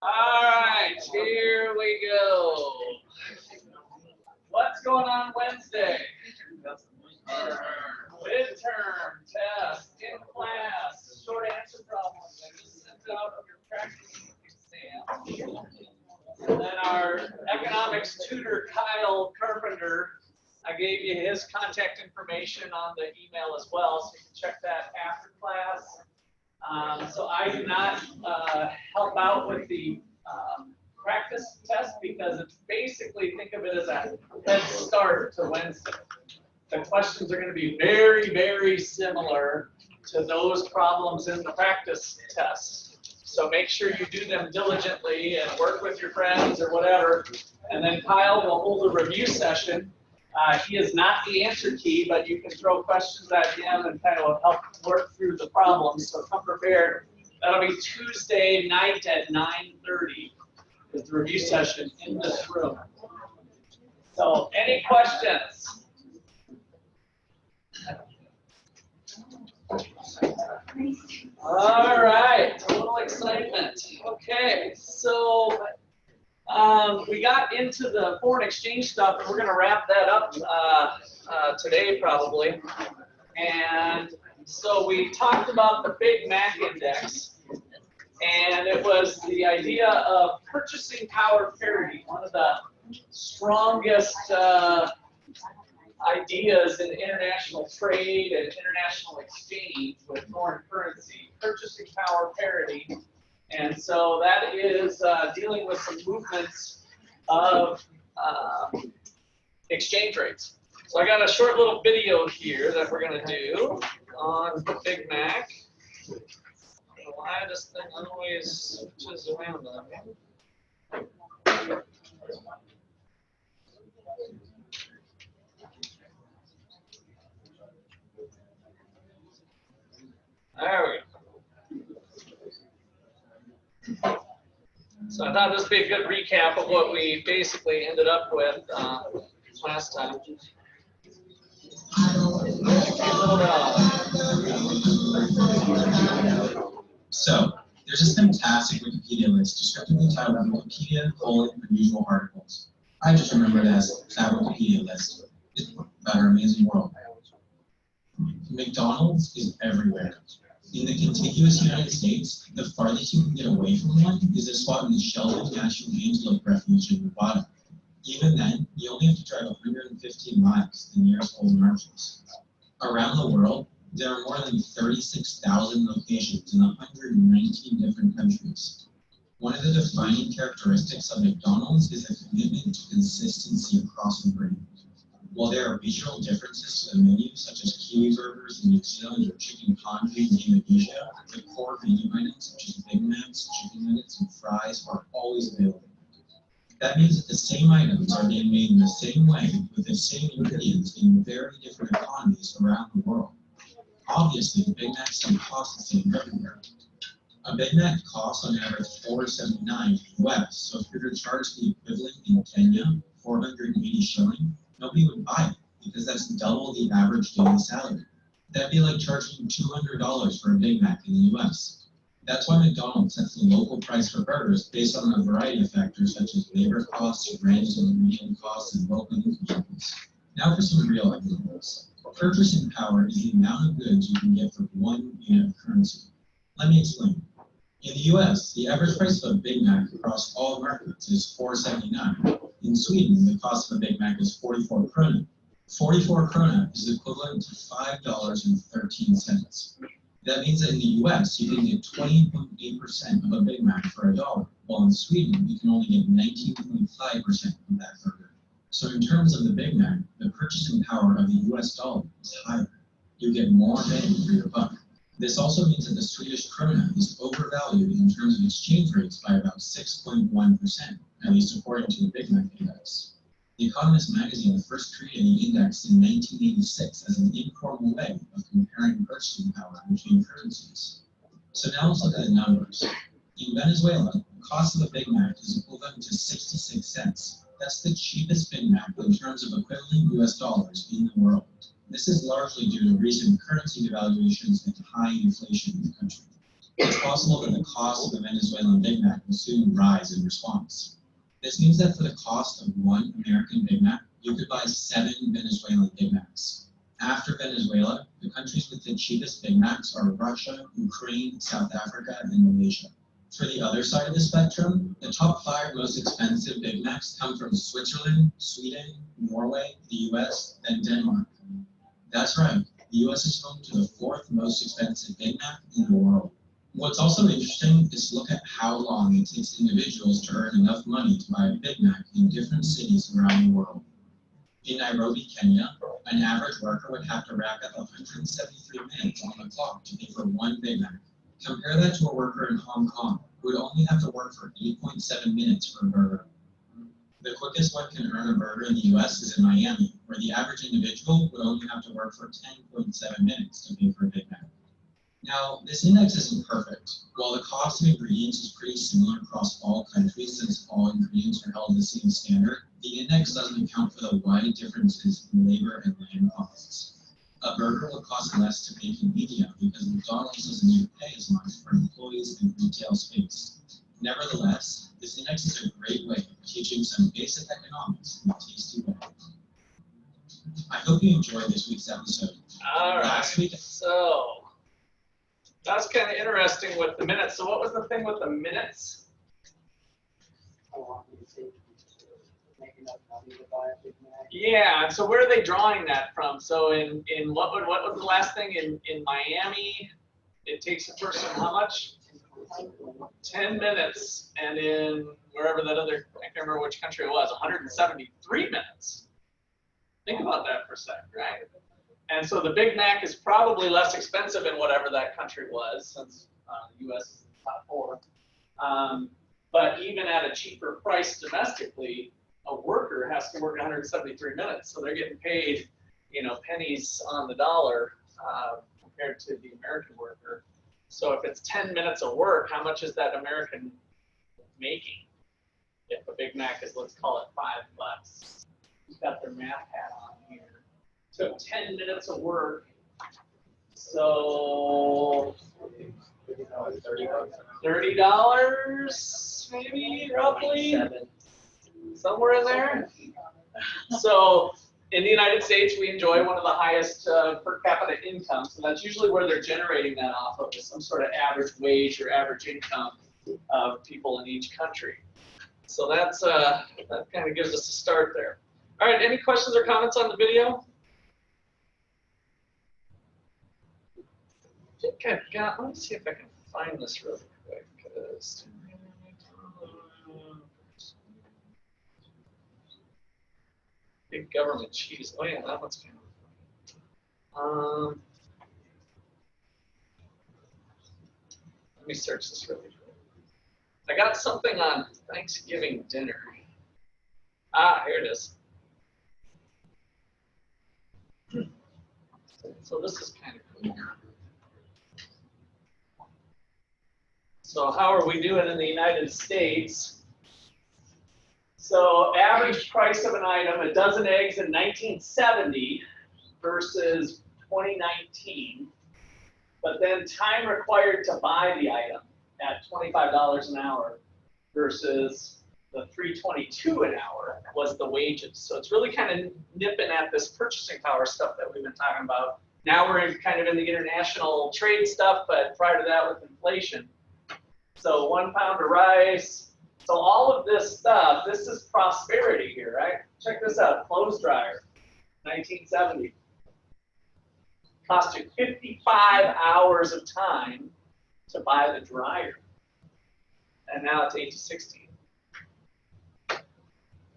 All right, here we go. What's going on Wednesday? Midterm test in class, short answer problems. I just sent out your practice exam. And then our economics tutor, Kyle Carpenter, I gave you his contact information on the email as well, so you can check that after class. So I do not help out with the practice test because it's basically, think of it as a head start to Wednesday. The questions are going to be very, very similar to those problems in the practice test. So make sure you do them diligently and work with your friends or whatever. And then Kyle will hold a review session. He is not the answer key, but you can throw questions at him and kind of help work through the problems. So come prepared. That'll be Tuesday night at 9:30 is the review session in this room. So any questions? All right, a little excitement. Okay, so we got into the foreign exchange stuff, and we're going to wrap that up today probably. And so we talked about the Big Mac Index, and it was the idea of purchasing power parity, one of the strongest ideas in international trade and international exchange with foreign currency, purchasing power parity. And so that is dealing with some movements of exchange rates. So I got a short little video here that we're going to do on the Big Mac. Why this thing always switches around on me. There we go. So I thought this would be a good recap of what we basically ended up with last time. So, there's this fantastic Wikipedia list descriptively titled Wikipedia: Unusual Articles. I just remember it as that Wikipedia list. It's about our amazing world. McDonald's is everywhere. In the contiguous United States, the farthest you can get away from one is a spot in the Sheldon National Antelope Refuge in Nevada. Even then, you only have to drive 115 miles to the nearest Old Marshalls. Around the world, there are more than 36,000 locations in 119 different countries. One of the defining characteristics of McDonald's is a commitment to consistency across the brand. While there are regional differences to the menu, such as kiwi burgers in New Zealand or chicken congee in Indonesia, the core menu items such as Big Macs, chicken nuggets, and fries are always available. That means that the same items are being made in the same way with the same ingredients in very different economies around the world. Obviously, the Big Macs don't cost the same everywhere. A Big Mac costs on average $4.79 US, so if you were to charge the equivalent in Kenya, 480 shilling, nobody would buy it because that's double the average daily salary. That'd be like charging $200 for a Big Mac in the US. That's why McDonald's sets the local price for burgers based on a variety of factors such as labor costs, rent, ingredient costs, and local income levels. Now for some real examples. Purchasing power is the amount of goods you can get for 1 unit of currency. Let me explain. In the US, the average price of a Big Mac across all markets is $4.79. In Sweden, the cost of a Big Mac is 44 krona. 44 krona is equivalent to $5.13. That means that in the US, you can get 20.8% of a Big Mac for $1, while in Sweden, you can only get 19.5% of that burger. So in terms of the Big Mac, the purchasing power of the US dollar is higher. You get more bang for your buck. This also means that the Swedish krona is overvalued in terms of exchange rates by about 6.1%, at least according to the Big Mac Index. The Economist magazine first created the index in 1986 as an informal way of comparing purchasing power between currencies. So now let's look at the numbers. In Venezuela, the cost of a Big Mac is equivalent to 66 cents. That's the cheapest Big Mac in terms of equivalent US dollars in the world. This is largely due to recent currency devaluations and high inflation in the country. it's possible that the cost of a Venezuelan Big Mac will soon rise in response. This means that for the cost of one American Big Mac, you could buy 7 Venezuelan Big Macs. After Venezuela, the countries with the cheapest Big Macs are Russia, Ukraine, South Africa, and Malaysia. For the other side of the spectrum, the top 5 most expensive Big Macs come from Switzerland, Sweden, Norway, the US, and Denmark. That's right, the US is home to the 4th most expensive Big Mac in the world. What's also interesting is to look at how long it takes individuals to earn enough money to buy a Big Mac in different cities around the world. In Nairobi, Kenya, an average worker would have to rack up 173 minutes on the clock to pay for one Big Mac. Compare that to a worker in Hong Kong, who would only have to work for 8.7 minutes for a burger. The quickest one can earn a burger in the US is in Miami, where the average individual would only have to work for 10.7 minutes to pay for a Big Mac. Now, this index isn't perfect. While the cost of ingredients is pretty similar across all countries since all ingredients are held to the same standard, the index doesn't account for the wide differences in labor and land costs. A burger will cost less to make in India because McDonald's doesn't need to pay as much for employees and retail space. Nevertheless, this index is a great way of teaching some basic economics in a tasty way. I hope you enjoyed this week's episode. All right. Last week, So that's kind of interesting with the minutes. So what was the thing with the minutes? Yeah, so where are they drawing that from? So in what was the last thing in Miami? It takes a person how much? 10 minutes, and in wherever that other, I can't remember which country it was, 173 minutes. Think about that for a second, right? And so the Big Mac is probably less expensive in whatever that country was, since the U.S. is in the top 4. But even at a cheaper price domestically, a worker has to work 173 minutes, so they're getting paid, pennies on the dollar compared to the American worker. So if it's 10 minutes of work, how much is that American making? If a Big Mac is, let's call it $5. Who's got their math hat on here? So 10 minutes of work. So $30 maybe, roughly, somewhere in there. So in the United States, we enjoy one of the highest per capita incomes, and that's usually where they're generating that off of, is some sort of average wage or average income of people in each country. So that's that kind of gives us a start there. All right, any questions or comments on the video? I think I've got, let me see if I can find this really quick. Big government cheese. Oh yeah, that one's kind of funny. Let me search this really quick. I got something on Thanksgiving dinner. Ah, here it is. So this is kind of cool. So how are we doing in the United States? So average price of an item, a dozen eggs in 1970 versus 2019. But then time required to buy the item at $25 an hour versus the $3.22 an hour was the wages. So it's really kind of nipping at this purchasing power stuff that we've been talking about. Now we're kind of in the international trade stuff, but prior to that with inflation. So 1 pound of rice. So all of this stuff, this is prosperity here, right? Check this out, clothes dryer, 1970. Cost you 55 hours of time to buy the dryer. And now it's 8 to 16.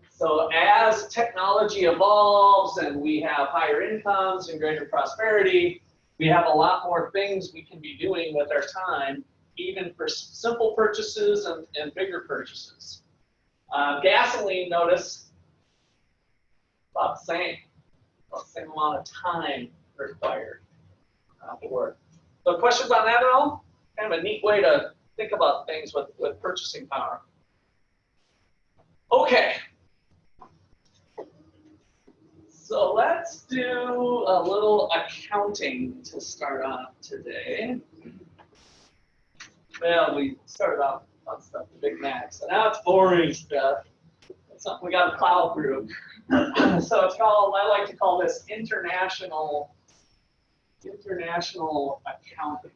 So as technology evolves and we have higher incomes and greater prosperity, we have a lot more things we can be doing with our time, even for simple purchases and bigger purchases. Gasoline, notice, about the same amount of time required for it. So questions on that at all? Kind of a neat way to think about things with purchasing power. Okay. So let's do a little accounting to start off today. Well, we started off on stuff, the Big Macs, so now it's boring stuff. It's something we got to plow through. So it's called, I like to call this international accounting.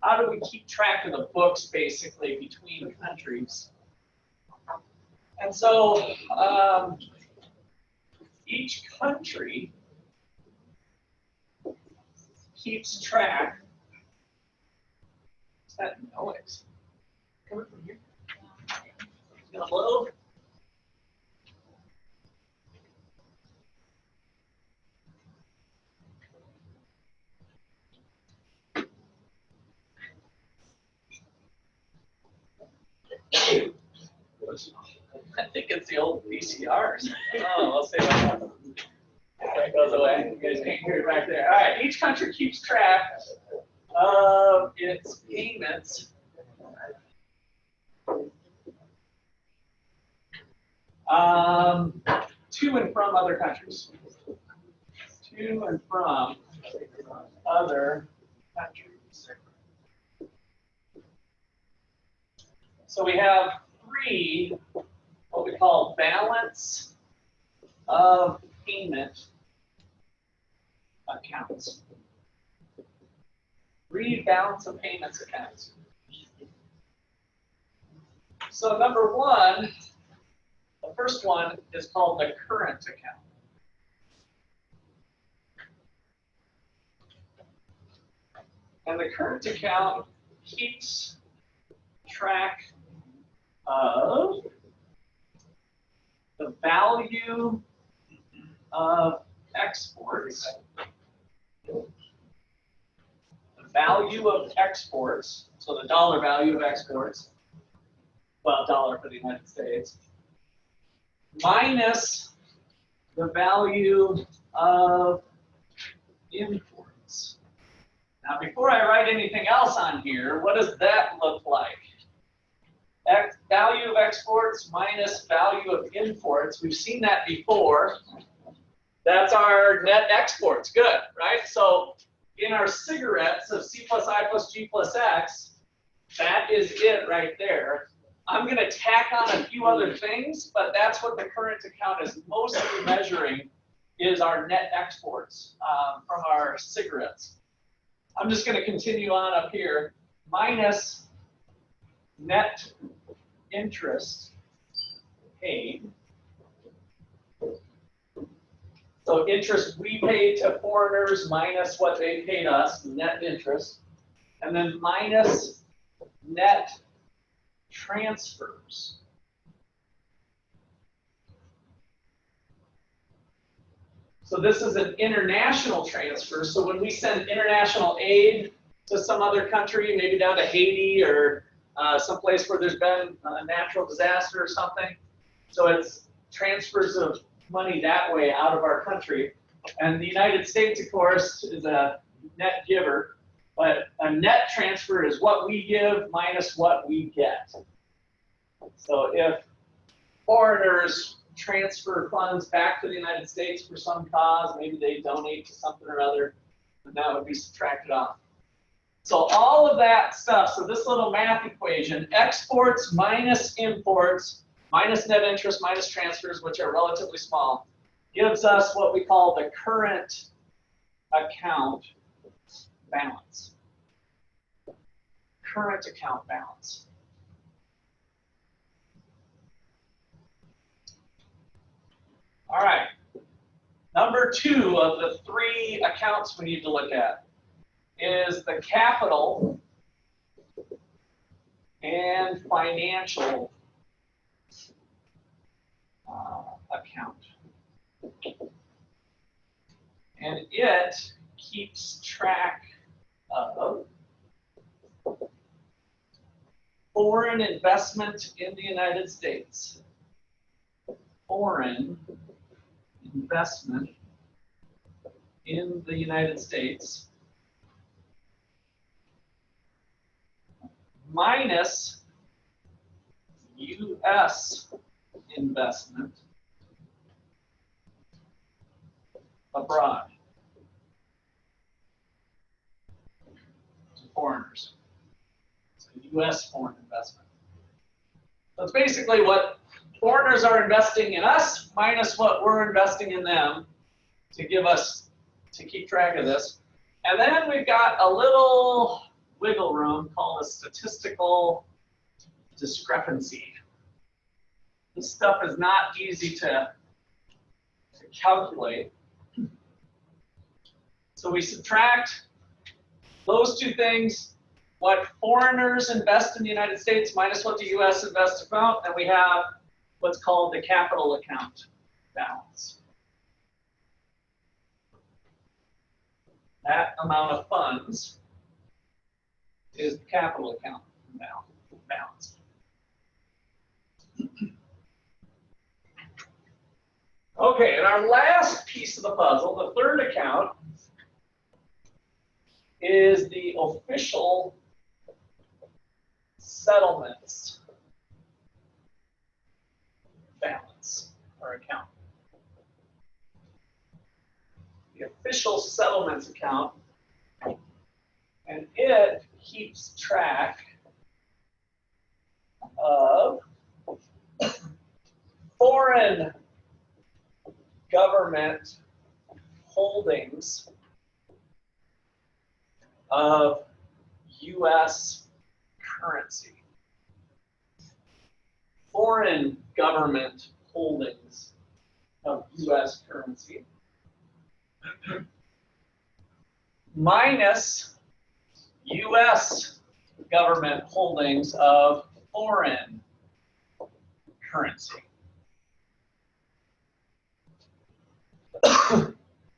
How do we keep track of the books, basically, between countries? And so each country keeps track. What's that noise? Coming from here? It's gonna blow. I think it's the old VCRs. Oh, let's see if that goes away. You guys can't hear it back there. All right, each country keeps track of its payments to and from other countries. To and from other countries. So we have three, what we call balance of payment accounts. Three balance of payments accounts. So number one, the first one is called the current account. And the current account keeps track of the value of exports. The value of exports, so the dollar value of exports, well, dollar for the United States, minus the value of imports. Now, before I write anything else on here, what does that look like? Value of exports minus value of imports. We've seen that before. That's our net exports. Good, right? So in our cigarettes of C plus I plus G plus X, that is it right there. I'm going to tack on a few other things, but that's what the current account is mostly measuring, is our net exports from our cigarettes. I'm just going to continue on up here. Minus net interest paid. So interest we paid to foreigners minus what they paid us, net interest. And then minus net transfers. So this is an international transfer. So when we send international aid to some other country, maybe down to Haiti or someplace where there's been a natural disaster or something, so it's transfers of money that way out of our country. And the United States, of course, is a net giver, but a net transfer is what we give minus what we get. So if foreigners transfer funds back to the United States for some cause, maybe they donate to something or other, and that would be subtracted off. So all of that stuff, so this little math equation, exports minus imports, minus net interest, minus transfers, which are relatively small, gives us what we call the current account balance. Current account balance. All right. Number two of the three accounts we need to look at is the capital and financial account. And it keeps track of foreign investment in the United States. Foreign investment in the United States minus U.S. investment abroad. foreigners. So U.S. foreign investment. So it's basically what foreigners are investing in us minus what we're investing in them to give us, to keep track of this. And then we've got a little wiggle room called a statistical discrepancy. This stuff is not easy to calculate. So we subtract those two things, what foreigners invest in the United States minus what the U.S. invests about, and we have what's called the capital account balance. That amount of funds is the capital account balance. Okay, and our last piece of the puzzle, the third account, is the official settlements balance or account. The official settlements account, and it keeps track of foreign government holdings of U.S. currency. Foreign government holdings of U.S. currency minus U.S. government holdings of foreign currency.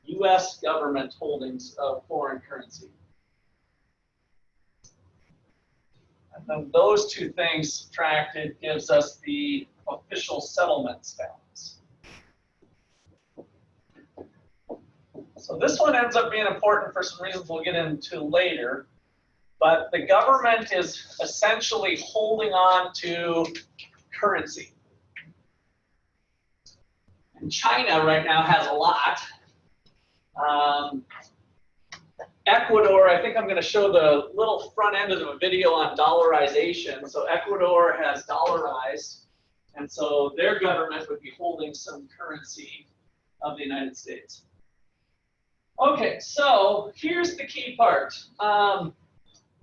U.S. government holdings of foreign currency. And then those two things subtracted gives us the official settlements balance. So this one ends up being important for some reasons we'll get into later. But the government is essentially holding on to currency. And China right now has a lot. Ecuador, I think I'm going to show the little front end of the video on dollarization. So Ecuador has dollarized, and so their government would be holding some currency of the United States. Okay, so here's the key part.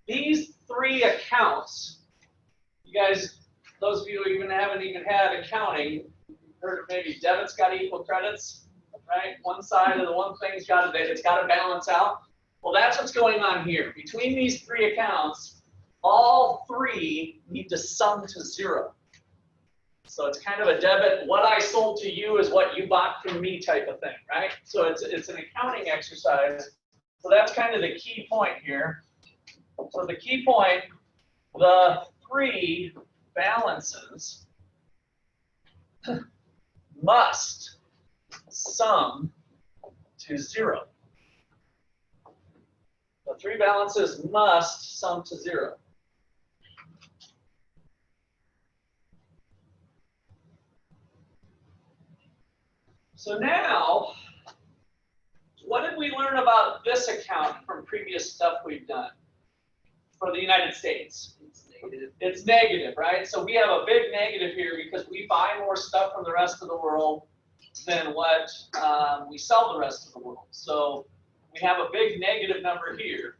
These three accounts, you guys, those of you who haven't even had accounting, heard of maybe debits got to equal credits, right? One side of the one thing's got to, it's got to balance out. Well, that's what's going on here. Between these three accounts, all three need to sum to zero. So it's kind of a debit. What I sold to you is what you bought from me type of thing, right? So it's an accounting exercise. So that's kind of the key point here. So the key point, the three balances must sum to zero. The three balances must sum to zero. So now, what did we learn about this account from previous stuff we've done for the United States? It's negative. It's negative, right? So we have a big negative here because we buy more stuff from the rest of the world than what we sell the rest of the world. So we have a big negative number here.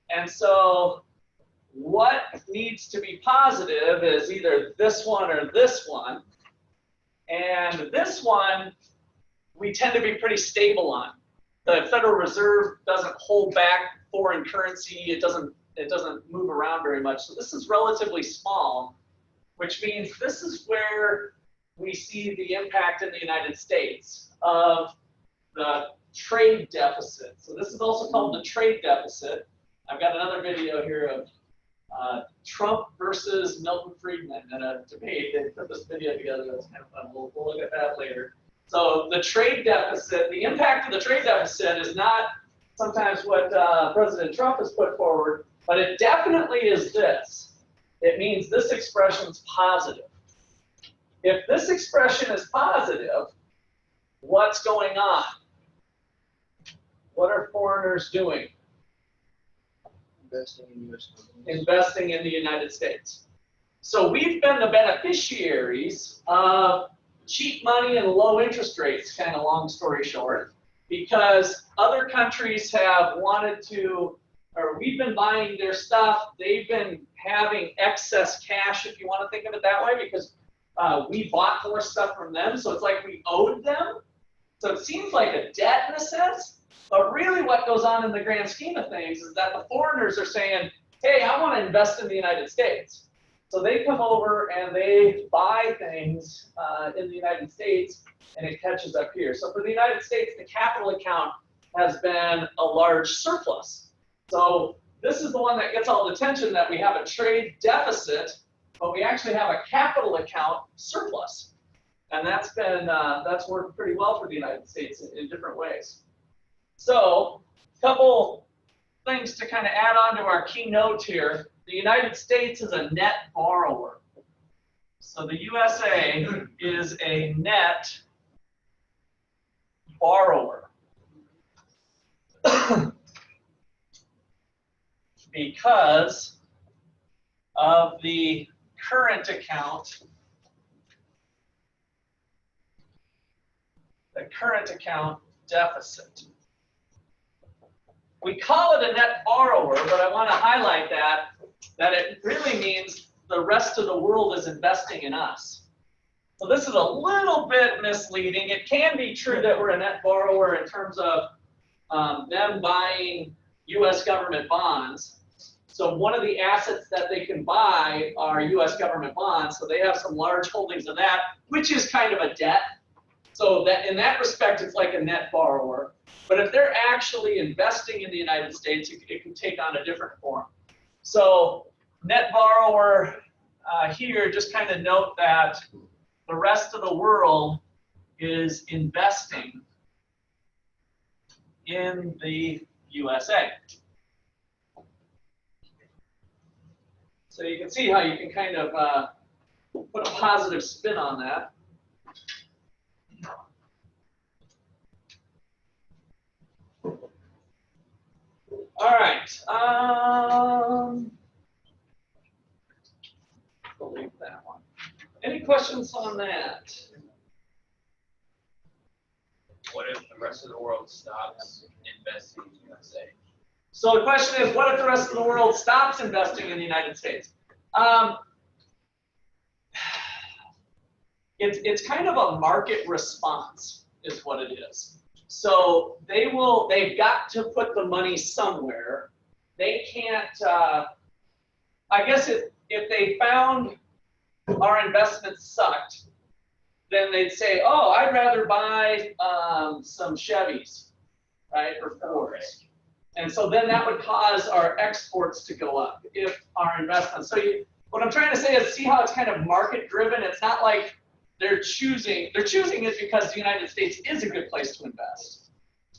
And so what needs to be positive is either this one or this one. And this one, we tend to be pretty stable on. The Federal Reserve doesn't hold back foreign currency. It doesn't move around very much. So this is relatively small, which means this is where we see the impact in the United States of the trade deficit. So this is also called the trade deficit. I've got another video here of Trump versus Milton Friedman in a debate. They put this video together. That's kind of fun. We'll look at that later. So the trade deficit, the impact of the trade deficit is not sometimes what President Trump has put forward, but it definitely is this. It means this expression's positive. If this expression is positive, what's going on? What are foreigners doing? Investing in U.S. companies. Investing in the United States. So we've been the beneficiaries of cheap money and low interest rates, kind of long story short, because other countries have wanted to, or we've been buying their stuff, they've been having excess cash, if you want to think of it that way, because we bought more stuff from them, so it's like we owed them. So it seems like a debt in a sense, but really what goes on in the grand scheme of things is that the foreigners are saying, hey, I want to invest in the United States. So they come over and they buy things in the United States, and it catches up here. So for the United States, the capital account has been a large surplus. So this is the one that gets all the attention, that we have a trade deficit, but we actually have a capital account surplus. And that's worked pretty well for the United States in different ways. So a couple things to kind of add on to our keynote here. The United States is a net borrower. So the USA is a net borrower. Because of the current account deficit. We call it a net borrower, but I want to highlight that it really means the rest of the world is investing in us. So this is a little bit misleading. It can be true that we're a net borrower in terms of them buying U.S. government bonds. So one of the assets that they can buy are U.S. government bonds. So they have some large holdings of that, which is kind of a debt. So that in that respect, it's like a net borrower. But if they're actually investing in the United States, it can take on a different form. So net borrower here, just kind of note that the rest of the world is investing in the USA. So you can see how you can kind of put a positive spin on that. All right. Delete that one. Any questions on that? What if the rest of the world stops investing in the USA? So the question is, what if the rest of the world stops investing in the United States? It's kind of a market response, is what it is. So they've got to put the money somewhere. They can't, I guess if they found our investments sucked, then they'd say, oh, I'd rather buy some Chevys, right, or Fords. And so then that would cause our exports to go up if our investments. So what I'm trying to say is, see how it's kind of market driven. It's not like they're choosing it because the United States is a good place to invest.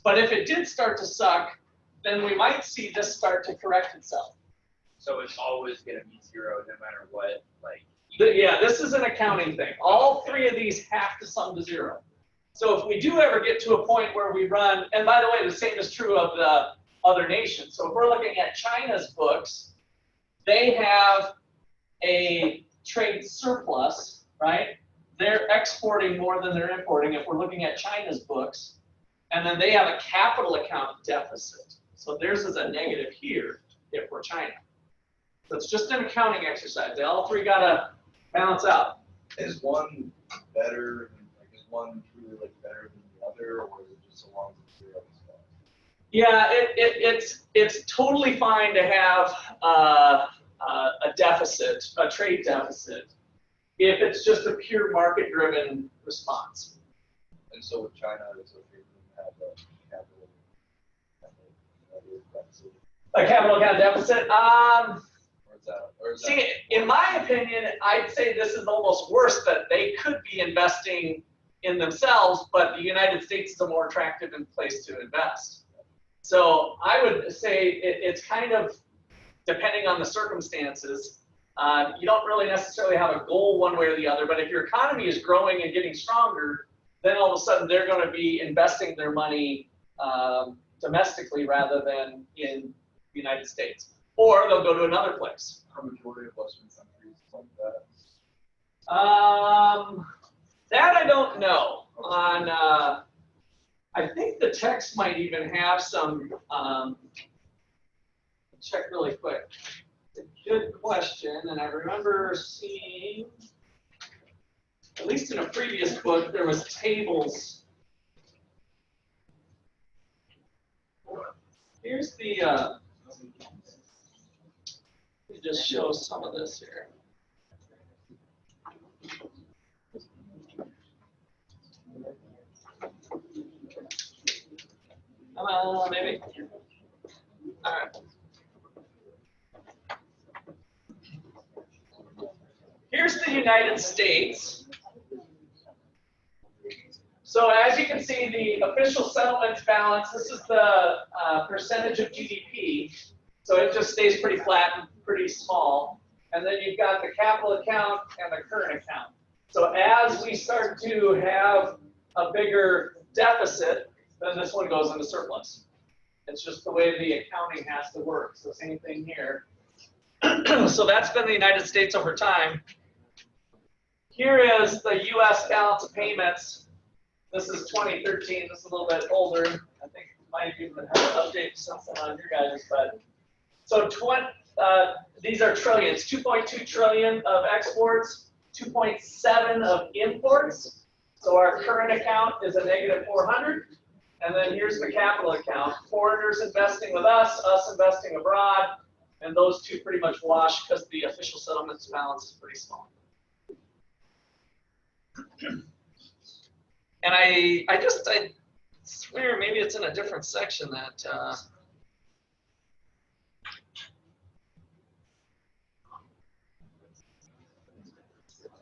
But if it did start to suck, then we might see this start to correct itself. So it's always going to be zero no matter what, like. Yeah, this is an accounting thing. All three of these have to sum to zero. So if we do ever get to a point where we run, and by the way, the same is true of the other nations. So if we're looking at China's books, they have a trade surplus, right? They're exporting more than they're importing if we're looking at China's books. And then they have a capital account deficit. So theirs is a negative here if we're China. So it's just an accounting exercise. They all three got to balance out. Is one better, like is one truly like better than the other, or is it just so long as zero stuff? Yeah, it's totally fine to have a deficit, a trade deficit, if it's just a pure market-driven response. And so with China, it's okay for them to have a capital deficit. A capital account deficit. Or is that See, in my opinion, I'd say this is almost worse, that they could be investing in themselves, but the United States is a more attractive place to invest. So I would say it's kind of depending on the circumstances. You don't really necessarily have a goal one way or the other, but if your economy is growing and getting stronger, then all of a sudden they're going to be investing their money domestically rather than in the United States. or they'll go to another place. Are majority of Western countries like that? That I don't know. On I think the text might even have some. Check really quick. It's a good question, and I remember seeing, at least in a previous book, there was tables. Here's the. Let me just show some of this here. Maybe. All right. Here's the United States. So as you can see, the official settlement balance, this is the percentage of GDP. So it just stays pretty flat and pretty small. And then you've got the capital account and the current account. So as we start to have a bigger deficit, then this one goes into surplus. It's just the way the accounting has to work. So same thing here. So that's been the United States over time. Here is the U.S. balance of payments. This is 2013. This is a little bit older. I think you might even have to update something on your guys. But so these are trillions. 2.2 trillion of exports, 2.7 of imports. So our current account is a negative 400. And then here's the capital account. Foreigners investing with us investing abroad. And those two pretty much wash because the official settlements balance is pretty small. And I swear maybe it's in a different section that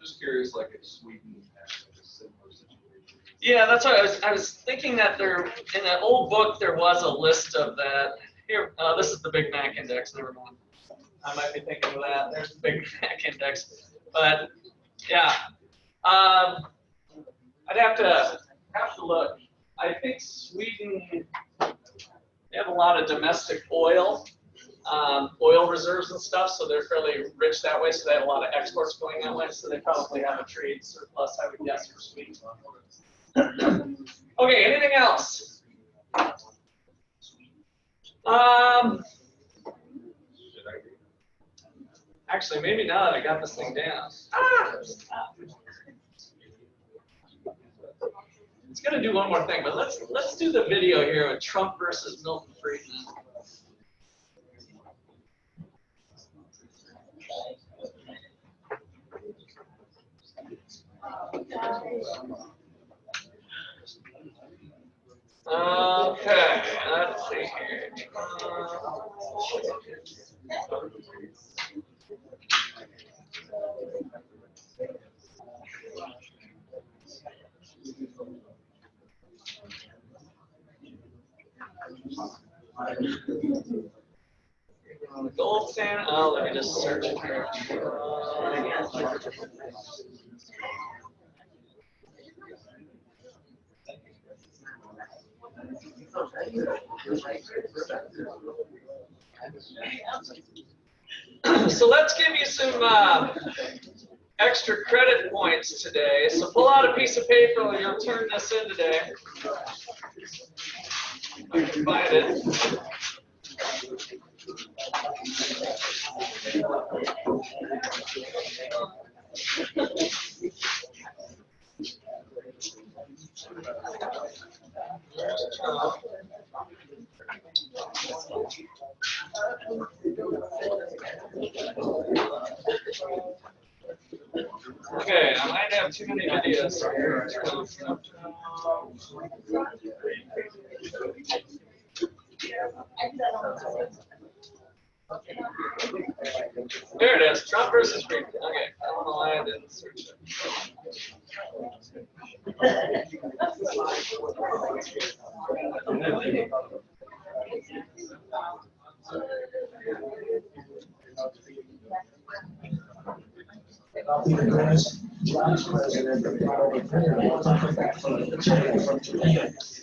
Just curious, like if Sweden has like a similar situation. Yeah, that's what I was thinking that there in an old book there was a list of that. Here, this is the Big Mac index. Never mind. I might be thinking of that. There's the Big Mac index, but yeah. I'd have to look. I think Sweden, they have a lot of domestic oil reserves and stuff, so they're fairly rich that way. So they have a lot of exports going that way. So they probably have a trade surplus, I would guess, for Sweden. Okay, anything else? Actually, maybe now that I got this thing down. It's gonna do one more thing, but let's do the video here with Trump versus Milton Friedman. Okay, let's see here. The gold standard. Oh, let me just search it here. So let's give you some extra credit points today. So pull out a piece of paper and you'll turn this in today. If I can find it. Okay, I might have too many videos here. There it is, Trump versus Friedman. Okay, I don't know why I didn't search it.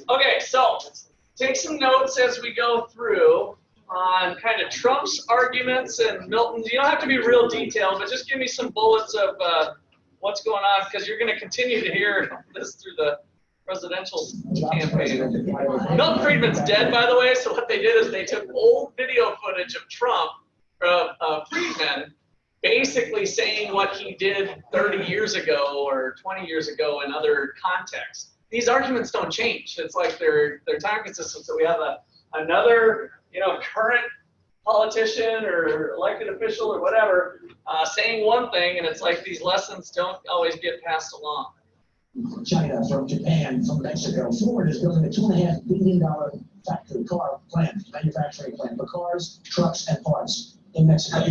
Okay, so take some notes as we go through. on kind of Trump's arguments and Milton's. You don't have to be real detailed, but just give me some bullets of what's going on, because you're going to continue to hear this through the presidential campaign. Milton Friedman's dead, by the way, so what they did is they took old video footage of Trump, Friedman, basically saying what he did 30 years ago or 20 years ago in other contexts. These arguments don't change. It's like they're time consistent. So we have another, current politician or elected official or whatever saying one thing, and it's like these lessons don't always get passed along. China, from Japan, from Mexico. Ford is building a $2.5 billion factory car plant, manufacturing plant for cars, trucks, and parts in Mexico.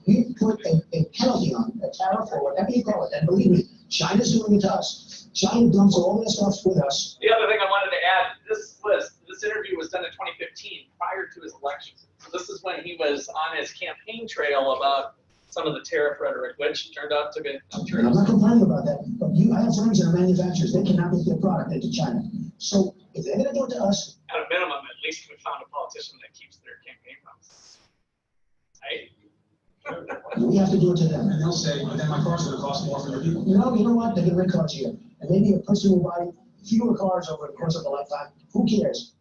You put a penalty on, a tariff, or whatever you call it, and believe me, China's doing it to us. China dumps all their stuff with us. The other thing I wanted to add, this interview was done in 2015, prior to his election. So this is when he was on his campaign trail about some of the tariff rhetoric, which turned out to be untrue. And I'm not complaining about that, but I have friends that are manufacturers. They cannot get their product into China. So if they're going to do it to us, at a minimum, at least we found a politician that keeps their campaign promises. Right? we have to do it to them. And they'll say, but then my car's going to cost more for your people. You know what? They're going to rent cars here. And maybe a person will buy fewer cars over the course of a lifetime. Who cares?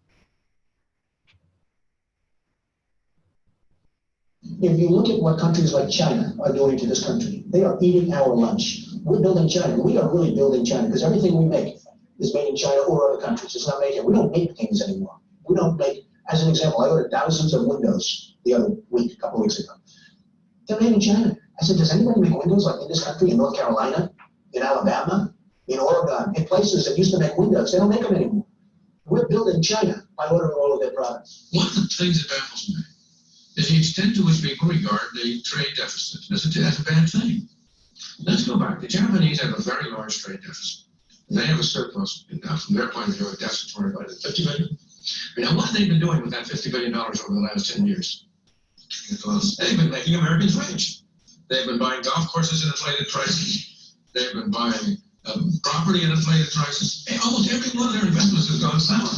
If you look at what countries like China are doing to this country, they are eating our lunch. We're building China. We are really building China because everything we make is made in China or other countries. It's not made here. We don't make things anymore. We don't make, as an example, I ordered thousands of windows the other week, a couple of weeks ago. They're made in China. I said, does anybody make windows like in this country, in North Carolina, in Alabama, in Oregon, in places that used to make windows? They don't make them anymore. We're building China by ordering all of their products. One of the things that baffles me is the extent to which people regard the trade deficit as a bad thing. Let's go back. The Japanese have a very large trade deficit. They have a surplus, from their point of view, a deficit of about $50 billion. Now, what have they been doing with that $50 billion over the last 10 years? They've been making Americans rich. They've been buying golf courses at inflated prices. They've been buying property at inflated prices. Almost every one of their investments has gone sour.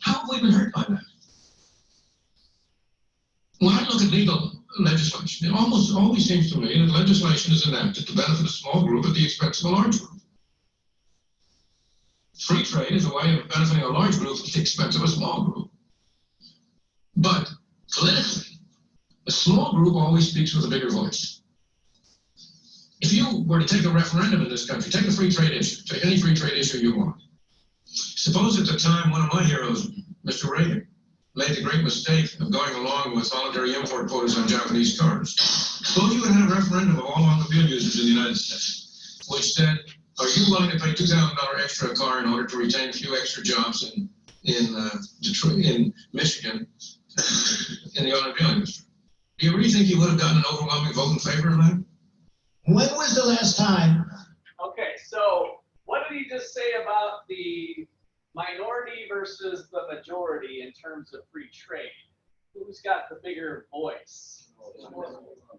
How have we been hurt by that? When I look at legal legislation, it almost always seems to me that legislation is enacted to benefit a small group at the expense of a large group. Free trade is a way of benefiting a large group at the expense of a small group. But politically, a small group always speaks with a bigger voice. If you were to take a referendum in this country, take a free trade issue, take any free trade issue you want. Suppose at the time one of my heroes, Mr. Reagan, made the great mistake of going along with voluntary import quotas on Japanese cars. Suppose you had a referendum of all automobile users in the United States, which said, are you willing to pay $2,000 extra a car in order to retain a few extra jobs in Detroit, in Michigan, in the automobile industry? Do you really think you would have gotten an overwhelming vote in favor of that? When was the last time? Okay, so what did he just say about the minority versus the majority in terms of free trade? Who's got the bigger voice?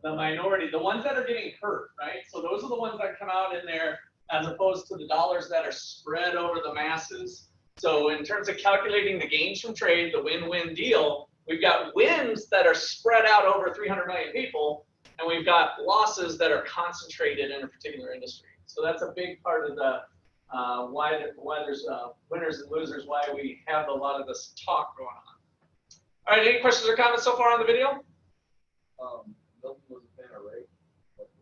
The minority, the ones that are getting hurt, right? So those are the ones that come out in there as opposed to the dollars that are spread over the masses. So in terms of calculating the gains from trade, the win-win deal, we've got wins that are spread out over 300 million people, and we've got losses that are concentrated in a particular industry. So that's a big part of the why there's winners and losers, why we have a lot of this talk going on. All right, any questions or comments so far on the video? Milton was a fan of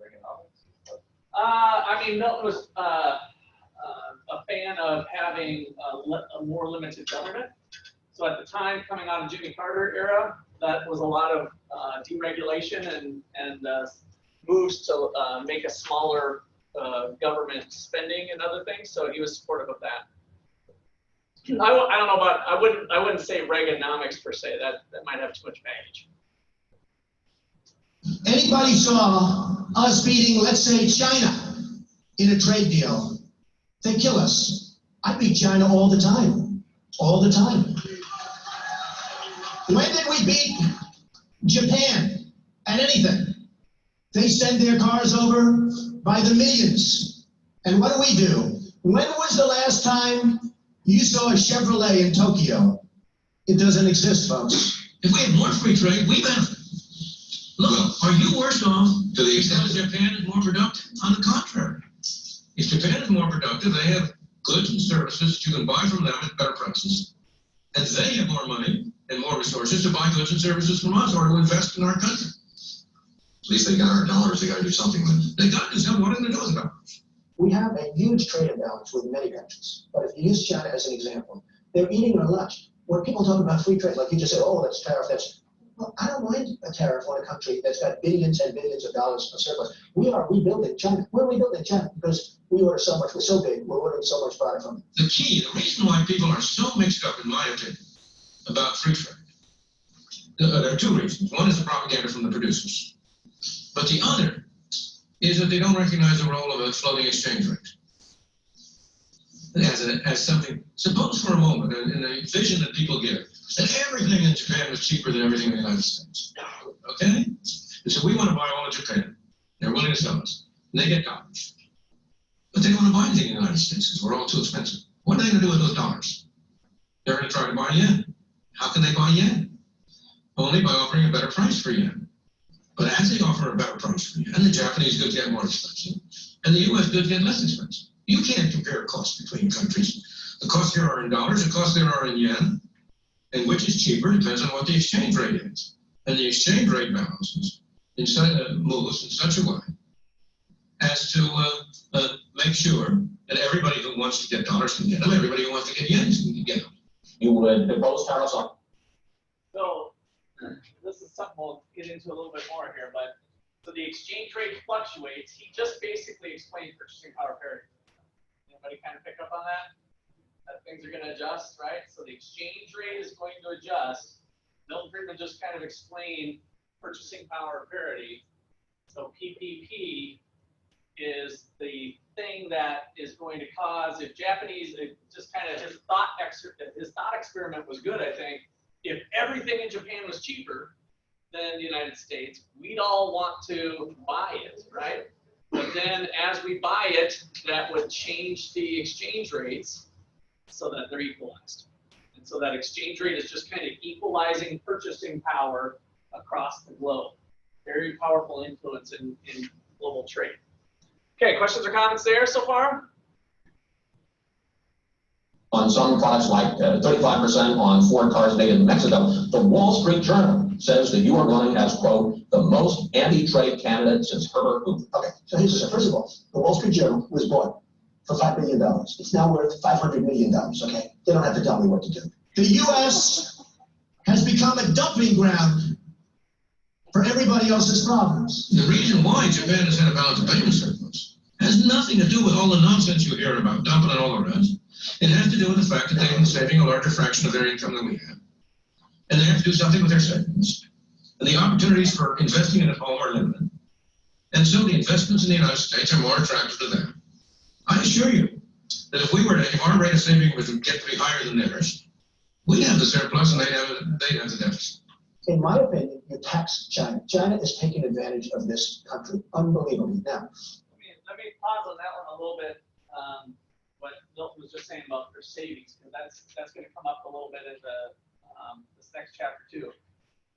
Reaganomics. I mean, Milton was a fan of having a more limited government. So at the time, coming out of Jimmy Carter era, that was a lot of deregulation and moves to make a smaller government spending and other things. So he was supportive of that. I don't know about, I wouldn't say Reaganomics per se. That might have too much baggage. Anybody saw us beating, let's say, China in a trade deal? They kill us. I beat China all the time. All the time. When did we beat Japan at anything? They send their cars over by the millions. And what do? When was the last time you saw a Chevrolet in Tokyo? It doesn't exist, folks. If we had more free trade, we benefit. Look, are you worse off To the extent because Japan is more productive? On the contrary. If Japan is more productive, they have goods and services that you can buy from them at better prices. And they have more money and more resources to buy goods and services from us or to invest in our country. at least they got our dollars, they got to do something with it. They got to do something. What are they going to do with the dollars? We have a huge trade imbalance with many countries. But if you use China as an example, they're eating their lunch. When people talk about free trade, like you just said, oh, that's tariff, that's... Well, I don't mind a tariff on a country that's got billions and billions of dollars of surplus. We are rebuilding China. We're rebuilding China because we order so much. We're so big. We're ordering so much product from them. The key, the reason why people are so mixed up, in my opinion, about free trade, there are two reasons. One is the propaganda from the producers. But the other is that they don't recognize the role of a floating exchange rate as something. Suppose for a moment, in the vision that people give, that everything in Japan was cheaper than everything in the United States. Okay? And so we want to buy all of Japan. They're willing to sell us. And they get dollars. But they don't want to buy anything in the United States because we're all too expensive. What are they going to do with those dollars? They're going to try to buy yen. How can they buy yen? Only by offering a better price for yen. But as they offer a better price for yen, the Japanese goods get more expensive, and the U.S. goods get less expensive. You can't compare costs between countries. The costs here are in dollars, the costs there are in yen, and which is cheaper depends on what the exchange rate is. And the exchange rate balances moves in such a way as to make sure that everybody who wants to get dollars can get them, everybody who wants to get yen can get them. You would impose tariffs on. So this is something we'll get into a little bit more here, but so the exchange rate fluctuates. He just basically explained purchasing power parity. Anybody kind of pick up on that? That things are going to adjust, right? So the exchange rate is going to adjust. Milton Friedman just kind of explained purchasing power parity. So PPP is the thing that is going to cause, if Japanese, just kind of his thought experiment was good, I think. If everything in Japan was cheaper than the United States, we'd all want to buy it, right? But then as we buy it, that would change the exchange rates so that they're equalized. And so that exchange rate is just kind of equalizing purchasing power across the globe. Very powerful influence in global trade. Okay, questions or comments there so far? On some products like 35% on Ford cars made in Mexico, the Wall Street Journal says that you are running as, quote, the most anti-trade candidate since Herbert Hoover. Okay, so here's the first of all, the Wall Street Journal was bought for $5 billion. It's now worth $500 million, okay? They don't have to tell me what to do. The U.S. has become a dumping ground for everybody else's problems. The reason why Japan has had a balance of payment surplus has nothing to do with all the nonsense you hear about dumping and all the rest. It has to do with the fact that they've been saving a larger fraction of their income than we have. And they have to do something with their savings. And the opportunities for investing in at home are limited. And so the investments in the United States are more attractive to them. I assure you that if our rate of saving would get to be higher than theirs, we'd have the surplus and they'd have the deficit. In my opinion, you tax China. China is taking advantage of this country unbelievably. Now, Let me pause on that one a little bit. What Milton was just saying about their savings, because that's going to come up a little bit in this next chapter too.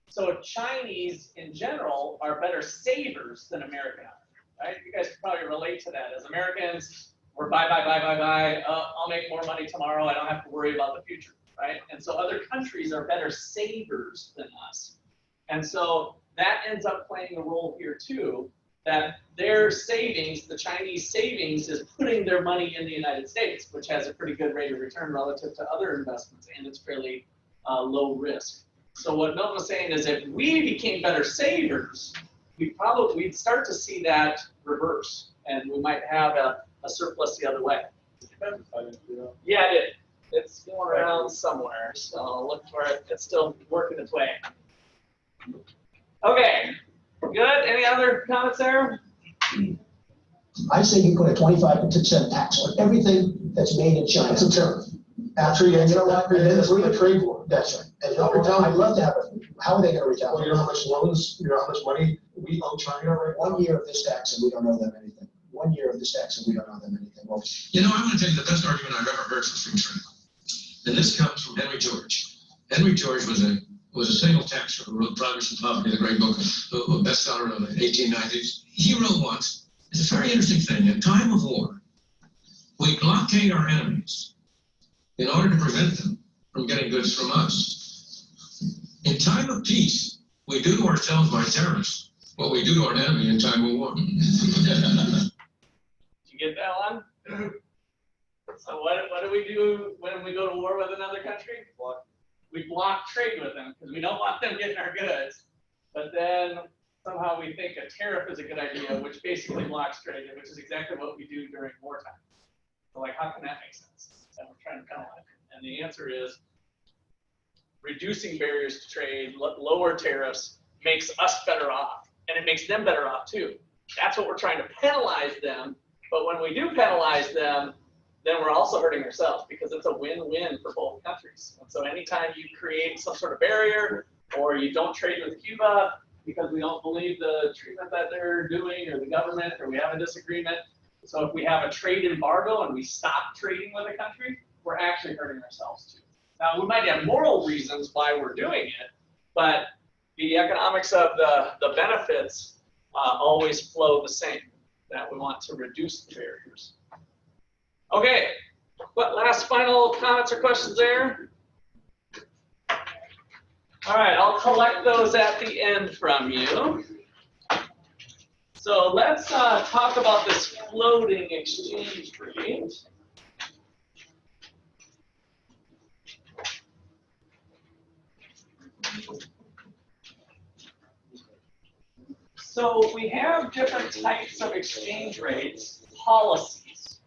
So Chinese in general are better savers than American are, right? You guys can probably relate to that. As Americans, we're buy. I'll make more money tomorrow. I don't have to worry about the future, right? And so other countries are better savers than us. And so that ends up playing a role here too, that their savings, the Chinese savings, is putting their money in the United States, which has a pretty good rate of return relative to other investments, and it's fairly low risk. So what Milton was saying is if we became better savers, we'd start to see that reverse, and we might have a surplus the other way. Yeah, it's going around somewhere, so look for it. It's still working its way. Okay. Good. Any other comments there? I say you put a 25% tax on everything that's made in China. That's a tariff. Actually, and you know what? And then it's a trade war. That's right. And I'd love to have it. How are they going to retaliate? Well, you know how much loans, you know how much money we owe China right now? 1 year of this tax and we don't owe them anything. 1 year of this tax and we don't owe them anything. Well, You know, I'm going to tell you the best argument I've ever heard for free trade. And this comes from Henry George. Henry George was a was a single tax who wrote Progress and Poverty, the great book, a bestseller in the 1890s. He wrote once, it's a very interesting thing, in time of war, we blockade our enemies in order to prevent them from getting goods from us. In time of peace, we do to ourselves by terrorists what we do to our enemy in time of war. Did you get that one? So what do we do when we go to war with another country? We block trade with them because we don't want them getting our goods. But then somehow we think a tariff is a good idea, which basically blocks trade, which is exactly what we do during wartime. So like, how can that make sense? And we're trying to penalize it. And the answer is reducing barriers to trade, lower tariffs makes us better off, and it makes them better off too. That's what we're trying to penalize them. But when we do penalize them, then we're also hurting ourselves because it's a win-win for both countries. And so anytime you create some sort of barrier or you don't trade with Cuba because we don't believe the treatment that they're doing or the government or we have a disagreement. So if we have a trade embargo and we stop trading with a country, we're actually hurting ourselves too. Now we might have moral reasons why we're doing it, but the economics of the benefits always flow the same, that we want to reduce the barriers. Okay, what last final comments or questions there? All right, I'll collect those at the end from you. So let's talk about this floating exchange rate. So we have different types of exchange rates, policies.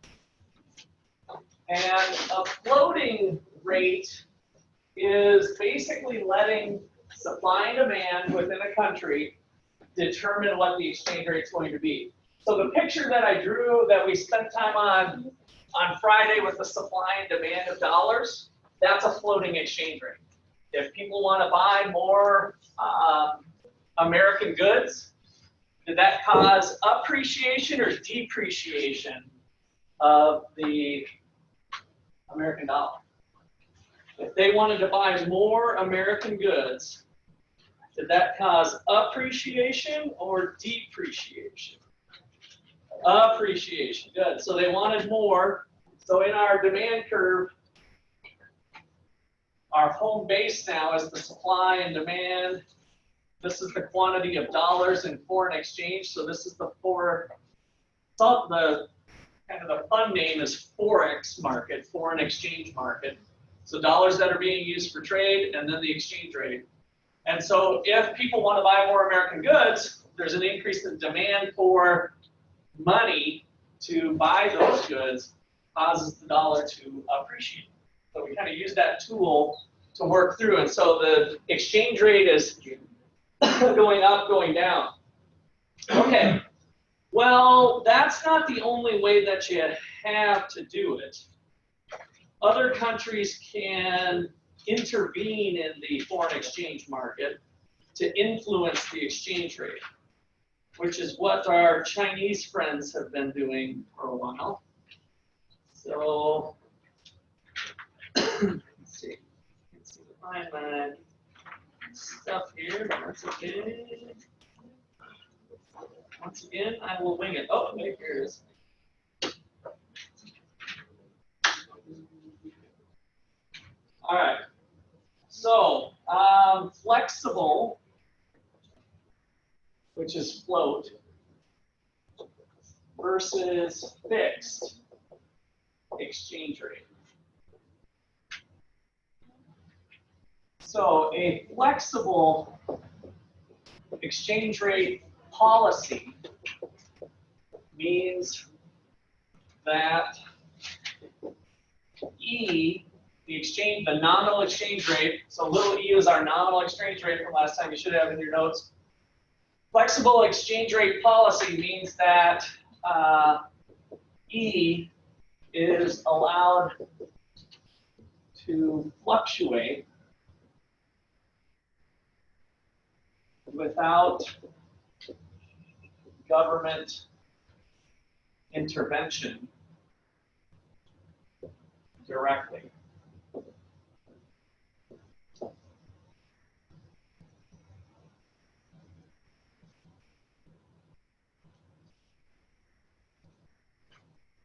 And a floating rate is basically letting supply and demand within a country determine what the exchange rate is going to be. So the picture that I drew that we spent time on Friday with the supply and demand of dollars, that's a floating exchange rate. If people want to buy more American goods, did that cause appreciation or depreciation of the American dollar? If they wanted to buy more American goods, did that cause appreciation or depreciation? Appreciation, good. So they wanted more. So in our demand curve, our home base now is the supply and demand. This is the quantity of dollars in foreign exchange. So this is the kind of the fun name is Forex market, foreign exchange market. So dollars that are being used for trade and then the exchange rate. And so if people want to buy more American goods, there's an increase in demand for money to buy those goods, causes the dollar to appreciate. So we kind of use that tool to work through. And so the exchange rate is going up, going down. Okay, well, that's not the only way that you have to do it. Other countries can intervene in the foreign exchange market to influence the exchange rate, which is what our Chinese friends have been doing for a while. So, let's see if I find my stuff here. Once again, I will wing it. Oh, wait, here it is. All right. So, flexible, which is float, versus fixed exchange rate. So, a flexible exchange rate policy means that E, the nominal exchange rate, so little e is our nominal exchange rate from last time, you should have in your notes. Flexible exchange rate policy means that E is allowed to fluctuate without government intervention directly.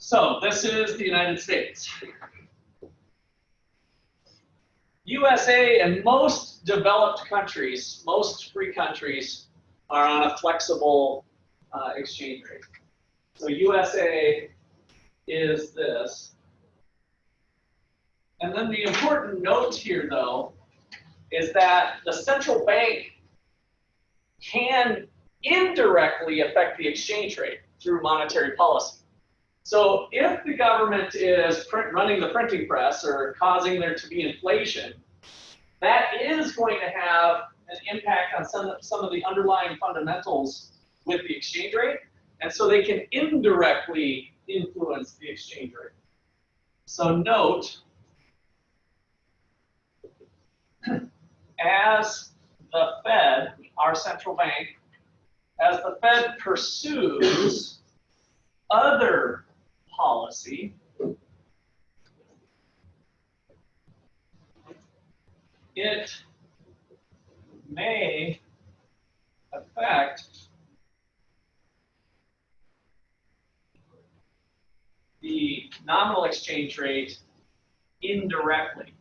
So this is the United States. USA and most developed countries, most free countries, are on a flexible exchange rate. So USA is this. And then the important note here, though, is that the central bank can indirectly affect the exchange rate through monetary policy. So if the government is running the printing press or causing there to be inflation, that is going to have an impact on some of the underlying fundamentals with the exchange rate. And so they can indirectly influence the exchange rate. So note, as the Fed, our central bank, as the Fed pursues other policy, it may affect the nominal exchange rate indirectly.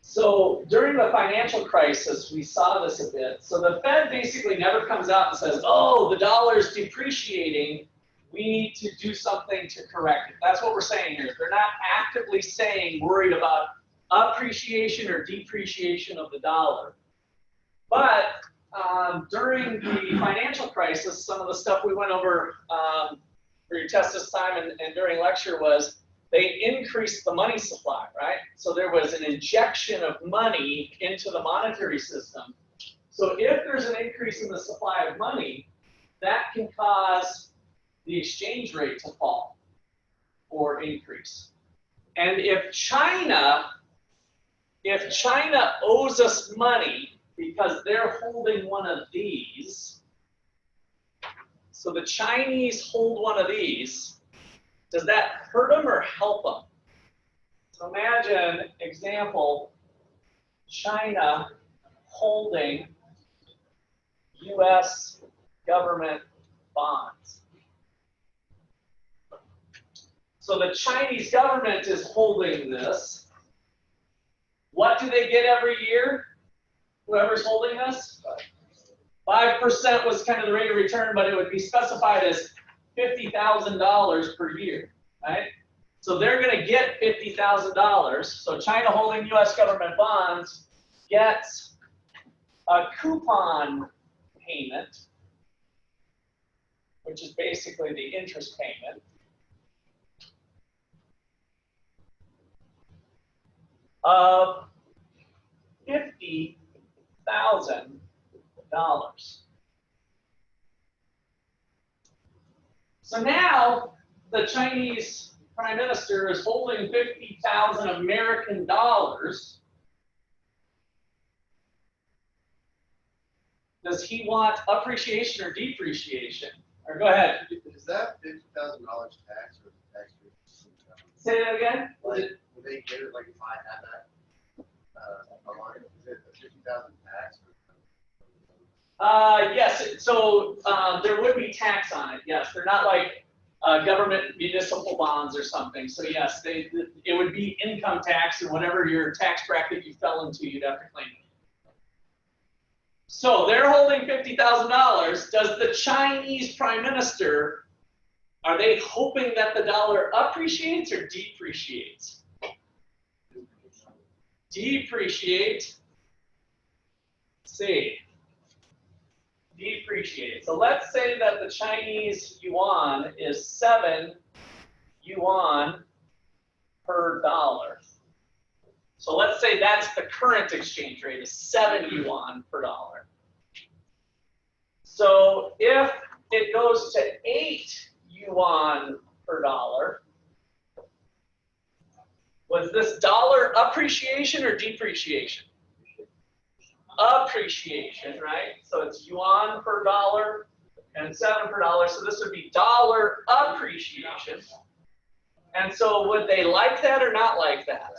So during the financial crisis, we saw this a bit. So the Fed basically never comes out and says, oh, the dollar's depreciating. We need to do something to correct it. That's what we're saying here. They're not actively saying worried about appreciation or depreciation of the dollar. But during the financial crisis, some of the stuff we went over for your test this time and during lecture was they increased the money supply, right? So there was an injection of money into the monetary system. So if there's an increase in the supply of money, that can cause the exchange rate to fall or increase. And if China owes us money because they're holding one of these, so the Chinese hold one of these, does that hurt them or help them? So imagine, example, China holding US government bonds. So the Chinese government is holding this. What do they get every year? Whoever's holding this? 5% was kind of the rate of return, but it would be specified as $50,000 per year, right? So they're going to get $50,000. So China holding U.S. government bonds gets a coupon payment, which is basically the interest payment, of $50,000. So now the Chinese Prime Minister is holding 50,000 American dollars. Does he want appreciation or depreciation? Or go ahead. Is that $50,000 tax or tax free? Say that again. Like, would they get it like if I had that line? Is it a 50,000 tax? Yes. So there would be tax on it. Yes, they're not like government municipal bonds or something. So yes, it would be income tax, and whatever your tax bracket you fell into, you'd have to claim it. So they're holding $50,000. Does the Chinese Prime Minister, are they hoping that the dollar appreciates or depreciates? Depreciate. See. Depreciate. So let's say that the Chinese yuan is 7 yuan per dollar. So let's say that's the current exchange rate, is 7 yuan per dollar. So if it goes to 8 yuan per dollar, was this dollar appreciation or depreciation? appreciation, right? So it's yuan per dollar and 7 per dollar. So this would be dollar appreciation. And so would they like that or not like that?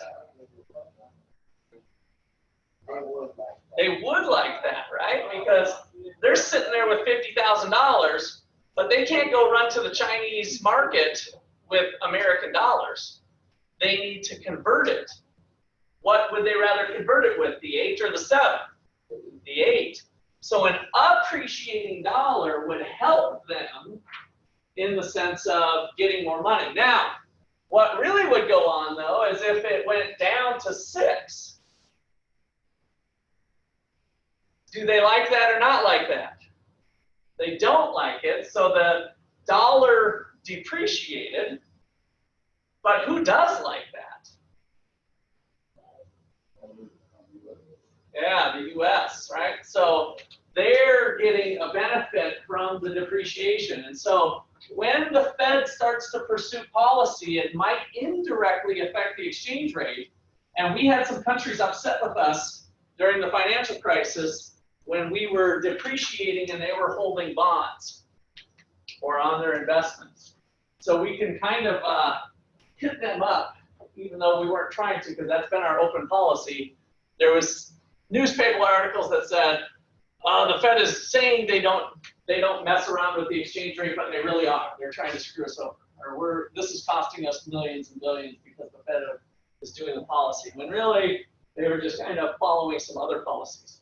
They would like that, right? Because they're sitting there with $50,000, but they can't go run to the Chinese market with American dollars. They need to convert it. What would they rather convert it with, the 8 or the 7? The 8. So an appreciating dollar would help them in the sense of getting more money. Now, what really would go on, though, is if it went down to 6. Do they like that or not like that? They don't like it, so the dollar depreciated, but who does like that? Yeah, the US, right? So they're getting a benefit from the depreciation. And so when the Fed starts to pursue policy, it might indirectly affect the exchange rate. And we had some countries upset with us during the financial crisis when we were depreciating and they were holding bonds or on their investments. So we can kind of hit them up, even though we weren't trying to, because that's been our open policy. There was newspaper articles that said, the Fed is saying they don't mess around with the exchange rate, but they really are. They're trying to screw us over. Or this is costing us millions and billions because the Fed is doing the policy. When really, they were just kind of following some other policies.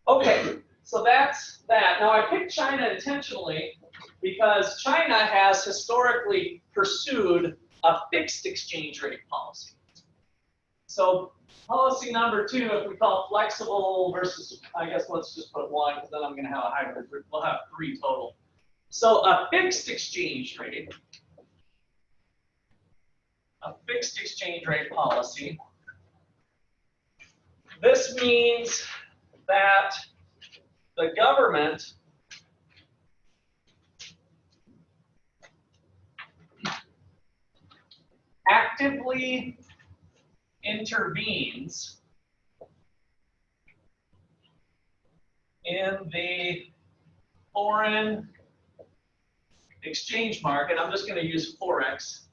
Okay, so that's that. Now I picked China intentionally because China has historically pursued a fixed exchange rate policy. So policy number 2, if we call it flexible versus, I guess let's just put 1 because then I'm going to have a hybrid. We'll have 3 total. So a fixed exchange rate policy. This means that the government actively intervenes in the foreign exchange market. I'm just going to use Forex.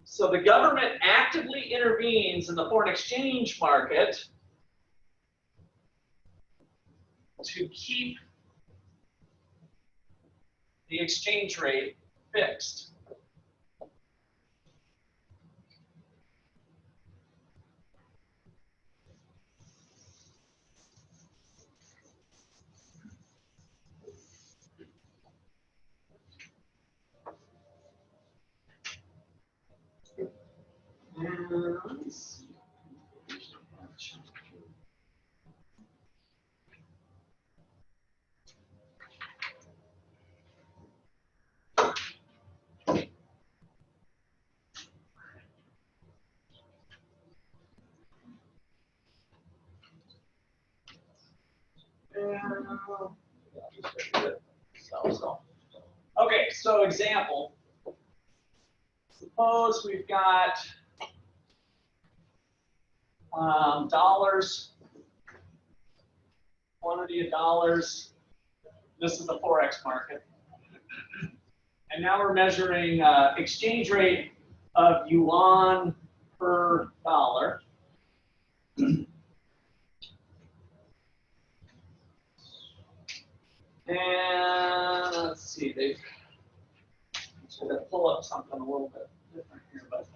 So the government actively intervenes in the foreign exchange market to keep the exchange rate fixed. Okay, so example. Suppose we've got dollars, quantity of dollars. This is the Forex market. And now we're measuring exchange rate of yuan per dollar. And let's see, they've going to pull up something a little bit different here, but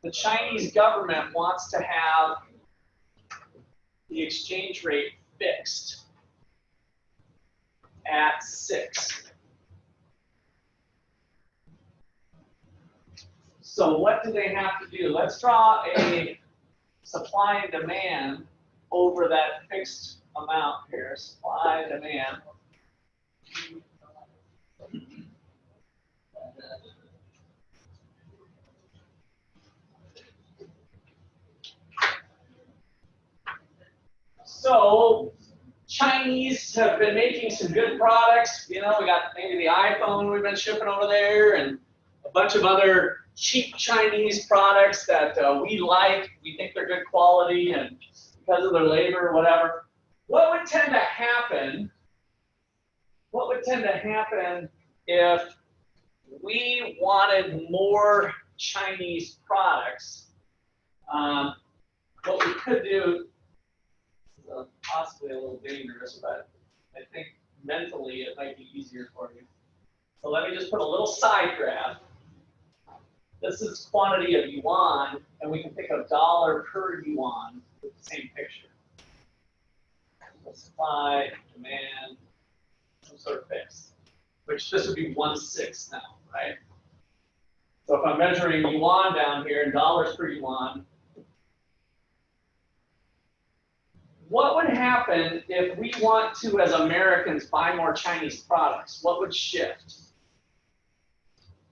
the Chinese government wants to have the exchange rate fixed at 6. So what do they have to do? Let's draw a supply and demand over that fixed amount here, supply and demand. So Chinese have been making some good products. You know, we got maybe the iPhone we've been shipping over there and a bunch of other cheap Chinese products that we like, we think they're good quality, and because of their labor or whatever, what would tend to happen? What would tend to happen if we wanted more Chinese products? What we could do is possibly a little dangerous, but I think mentally it might be easier for you. So let me just put a little side graph. This is quantity of yuan, and we can pick a dollar per yuan with the same picture. Supply, demand, some sort of fix, which this would be 1/6 now, right? So if I'm measuring yuan down here in dollars per yuan, what would happen if we want to, as Americans, buy more Chinese products? What would shift?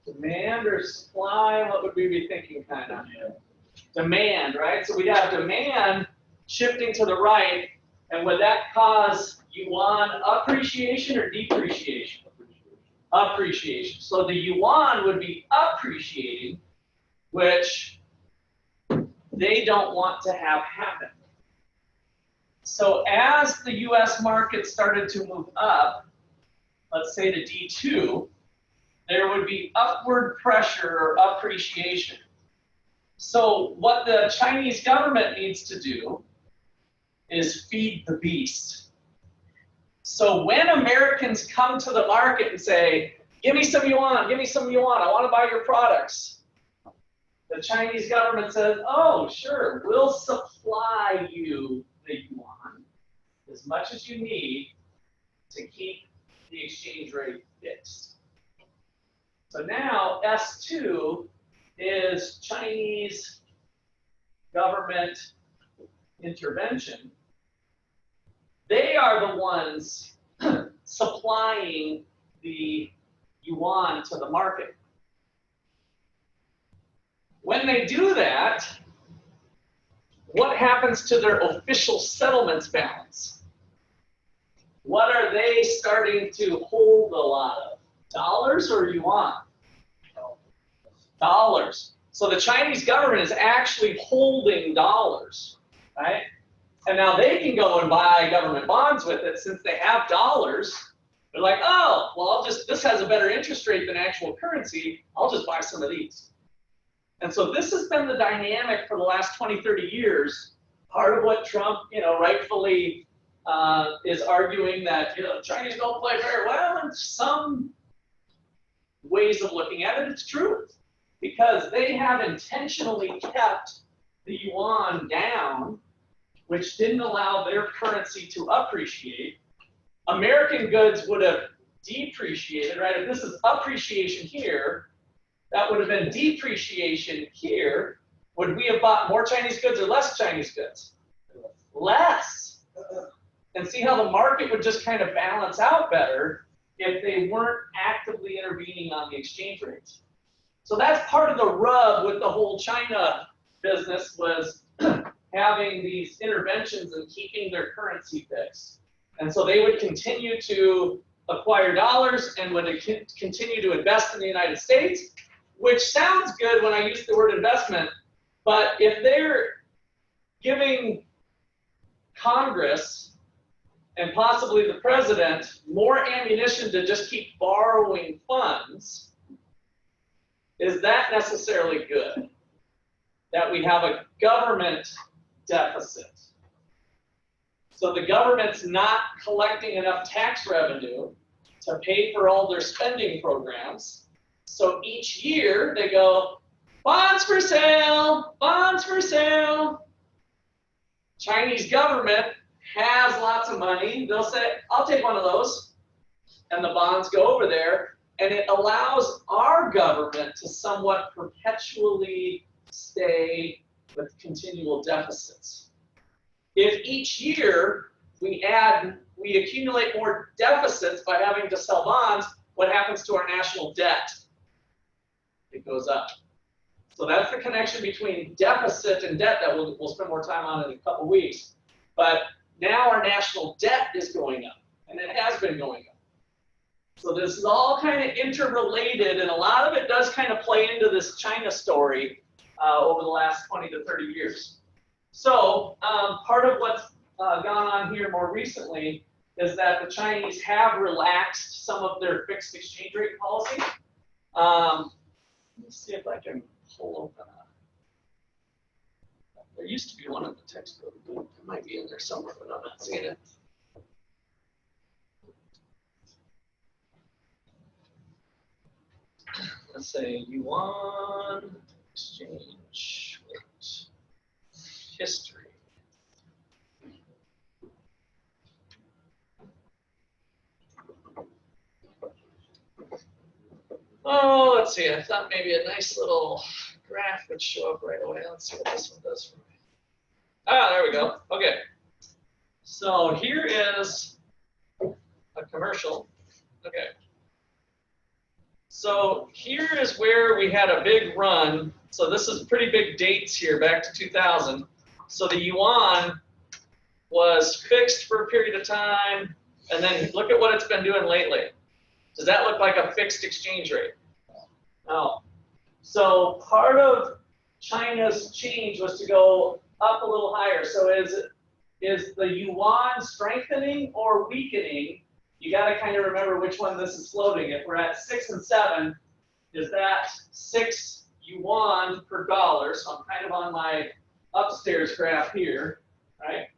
Demand or supply? What would we be thinking kind of? Demand, right? So we'd have demand shifting to the right, and would that cause yuan appreciation or depreciation? Appreciation. So the yuan would be appreciating, which they don't want to have happen. So as the US market started to move up, let's say to D2, there would be upward pressure or appreciation. So what the Chinese government needs to do is feed the beast. So when Americans come to the market and say, give me some yuan, I want to buy your products, the Chinese government says, oh, sure, we'll supply you the yuan as much as you need to keep the exchange rate fixed. So now S2 is Chinese government intervention. They are the ones supplying the yuan to the market. When they do that, what happens to their official settlements balance? What are they starting to hold a lot of? Dollars or yuan? Dollars. So the Chinese government is actually holding dollars, right? And now they can go and buy government bonds with it since they have dollars. They're like, oh, well, this has a better interest rate than actual currency. I'll just buy some of these. And so this has been the dynamic for the last 20, 30 years. Part of what Trump, rightfully is arguing that, Chinese don't play very well. In some ways of looking at it, it's true. Because they have intentionally kept the yuan down, which didn't allow their currency to appreciate. American goods would have depreciated, right? If this is appreciation here, that would have been depreciation here. Would we have bought more Chinese goods or less Chinese goods? Less. And see how the market would just kind of balance out better if they weren't actively intervening on the exchange rates. So that's part of the rub with the whole China business, was having these interventions and keeping their currency fixed. And so they would continue to acquire dollars and would continue to invest in the United States, which sounds good when I use the word investment, but if they're giving Congress and possibly the president more ammunition to just keep borrowing funds, is that necessarily good? That we have a government deficit. So the government's not collecting enough tax revenue to pay for all their spending programs. So each year they go, bonds for sale, bonds for sale. Chinese government has lots of money. They'll say, I'll take one of those. And the bonds go over there. And it allows our government to somewhat perpetually stay with continual deficits. If each year we accumulate more deficits by having to sell bonds, what happens to our national debt? It goes up. So that's the connection between deficit and debt that we'll spend more time on in a couple weeks. But now our national debt is going up, and it has been going up. So this is all kind of interrelated, and a lot of it does kind of play into this China story over the last 20 to 30 years. So part of what's gone on here more recently is that the Chinese have relaxed some of their fixed exchange rate policy. Let's see if I can pull open there used to be one of the textbooks. It might be in there somewhere, but I'm not seeing it. Let's say yuan exchange rate history. Oh, let's see. I thought maybe a nice little graph would show up right away. Let's see what this one does for me. Ah, there we go. Okay. So here is a commercial. Okay. So here is where we had a big run. So this is pretty big dates here, back to 2000. So the yuan was fixed for a period of time, and then look at what it's been doing lately. Does that look like a fixed exchange rate? No. So part of China's change was to go up a little higher. So is the yuan strengthening or weakening? You got to kind of remember which one this is floating. If we're at 6 and 7, is that 6 yuan per dollar? So I'm kind of on my upstairs graph here, right?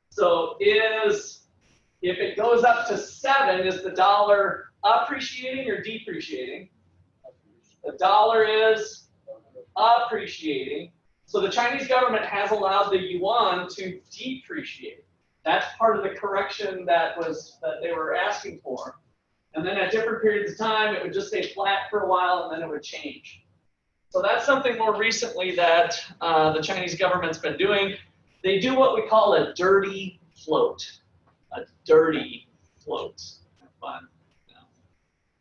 So if it goes up to 7, is the dollar appreciating or depreciating? The dollar is appreciating. So the Chinese government has allowed the yuan to depreciate. That's part of the correction that they were asking for. And then at different periods of time, it would just stay flat for a while, and then it would change. So that's something more recently that the Chinese government's been doing. They do what we call a dirty float. A dirty float. Fun. No.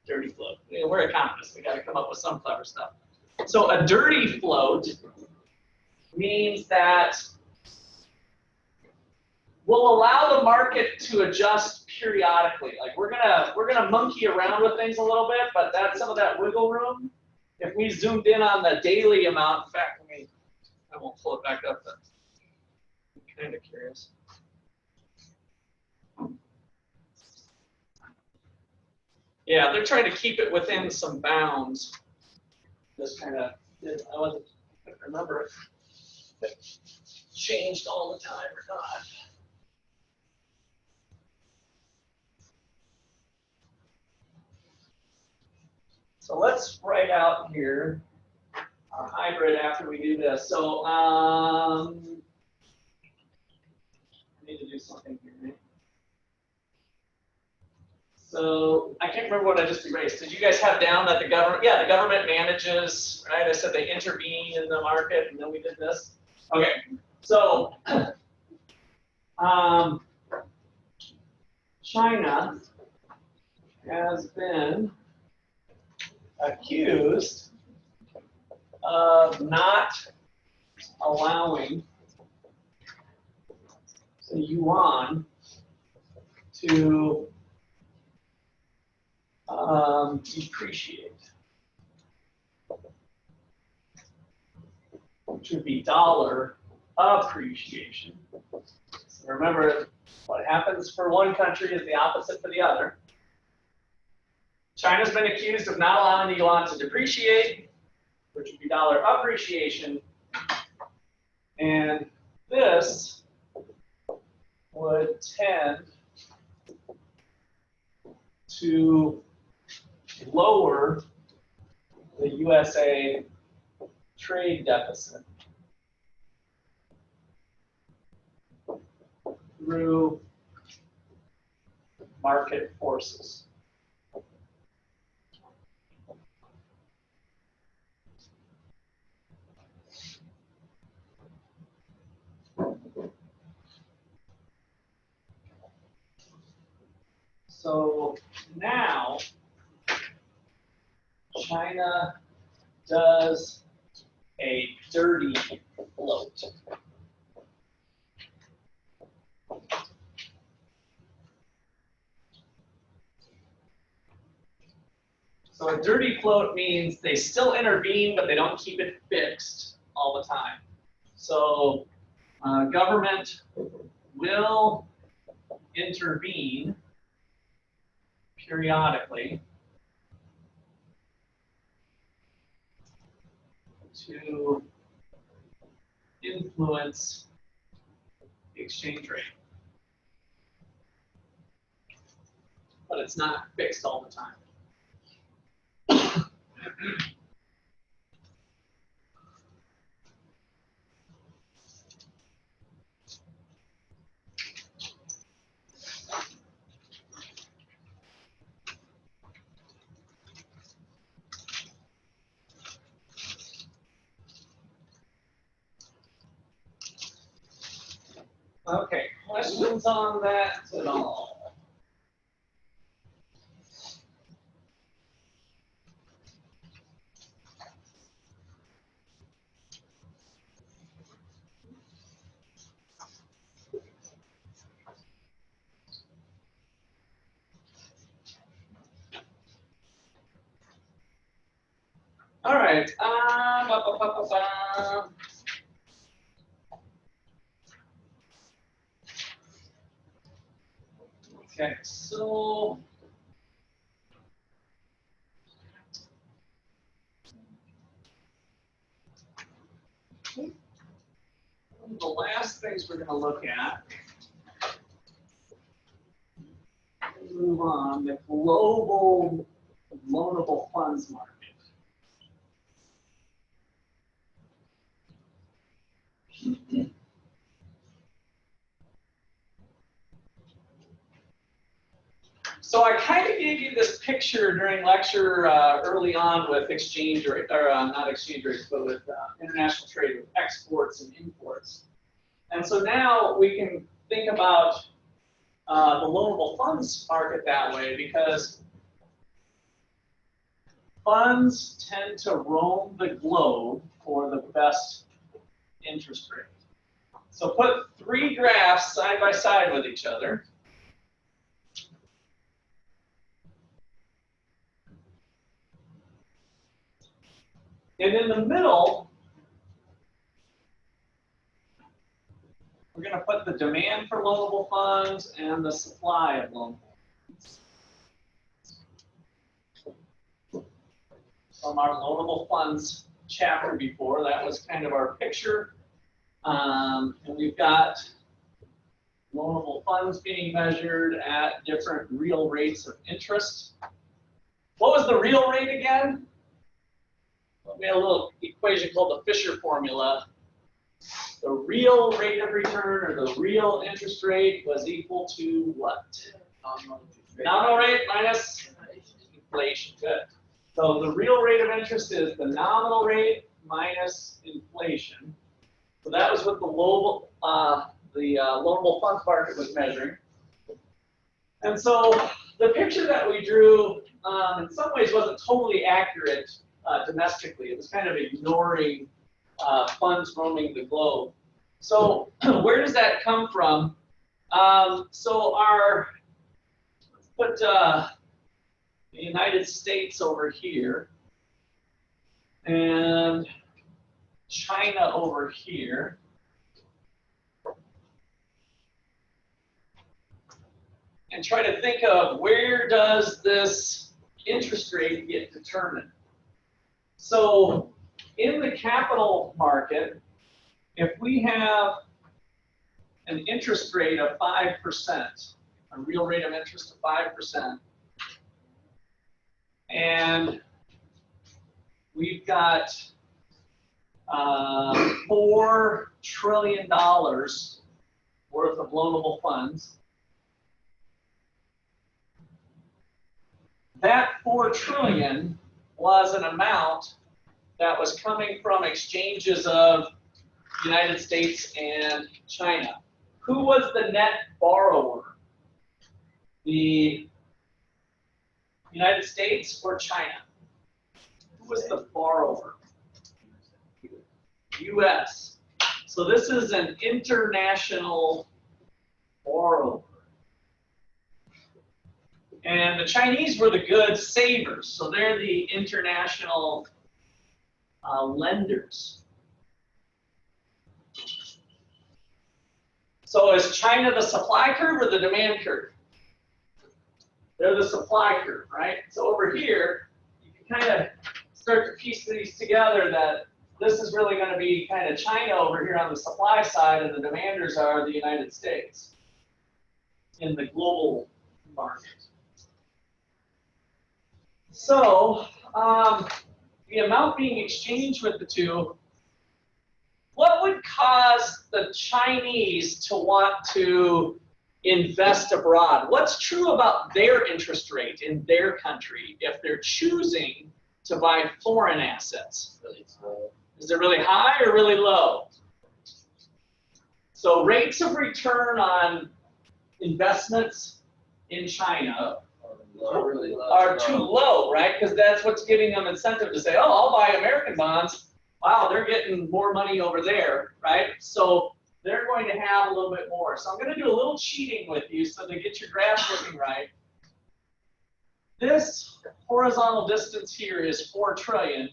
Dirty float. We're economists. We got to come up with some clever stuff. So a dirty float means that we'll allow the market to adjust periodically. Like we're gonna monkey around with things a little bit, but that's some of that wiggle room. If we zoomed in on the daily amount, in fact, I won't pull it back up, but I'm kind of curious. Yeah, they're trying to keep it within some bounds. Just kind of, I couldn't remember if it changed all the time or not. So let's write out here our hybrid after we do this. So I need to do something here, right? So I can't remember what I just erased. Did you guys have down that the government, yeah, the government manages, right? I said they intervene in the market, and then we did this. Okay, so China has been accused of not allowing the yuan to depreciate, which would be dollar appreciation. So remember, what happens for one country is the opposite for the other. China's been accused of not allowing the yuan to depreciate, which would be dollar appreciation. And this would tend to lower the USA trade deficit through market forces. So now China does a dirty float. a dirty float means they still intervene, but they don't keep it fixed all the time. So government will intervene periodically to influence the exchange rate. But it's not fixed all the time. Okay, questions on that at all? All right. Okay, so the last things we're going to look at, move on, the global loanable funds market. So I kind of gave you this picture during lecture early on with exchange rate, or not exchange rates, but with international trade, with exports and imports. And so now we can think about the loanable funds market that way, because funds tend to roam the globe for the best interest rate. So put three graphs side by side with each other. And in the middle, we're going to put the demand for loanable funds and the supply of loanable funds. From our loanable funds chapter before, that was kind of our picture. And we've got loanable funds being measured at different real rates of interest. What was the real rate again? We had a little equation called the Fischer Formula. The real rate of return, or the real interest rate, was equal to what? Nominal rate minus inflation. Good. So the real rate of interest is the nominal rate minus inflation. So that was what the loanable funds market was measuring. And so the picture that we drew, in some ways, wasn't totally accurate domestically. It was kind of ignoring funds roaming the globe. So where does that come from? So let's put the United States over here and China over here. And try to think of, where does this interest rate get determined? So in the capital market, if we have an interest rate of 5%, a real rate of interest of 5%, and we've got $4 trillion worth of loanable funds, that $4 trillion was an amount that was coming from exchanges of the United States and China. Who was the net borrower? The United States or China? Who was the borrower? US. So this is an international borrower. And the Chinese were the good savers, so they're the international lenders. So is China the supply curve or the demand curve? They're the supply curve, right? So over here, you can kind of start to piece these together that this is really going to be kind of China over here on the supply side, and the demanders are the United States in the global market. So the amount being exchanged with the two, what would cause the Chinese to want to invest abroad? What's true about their interest rate in their country if they're choosing to buy foreign assets? Is it really high or really low? So rates of return on investments in China are too low, right? Because that's what's giving them incentive to say, oh, I'll buy American bonds. Wow, they're getting more money over there, right? So they're going to have a little bit more. So I'm going to do a little cheating with you so to get your graph looking right. This horizontal distance here is 4 trillion.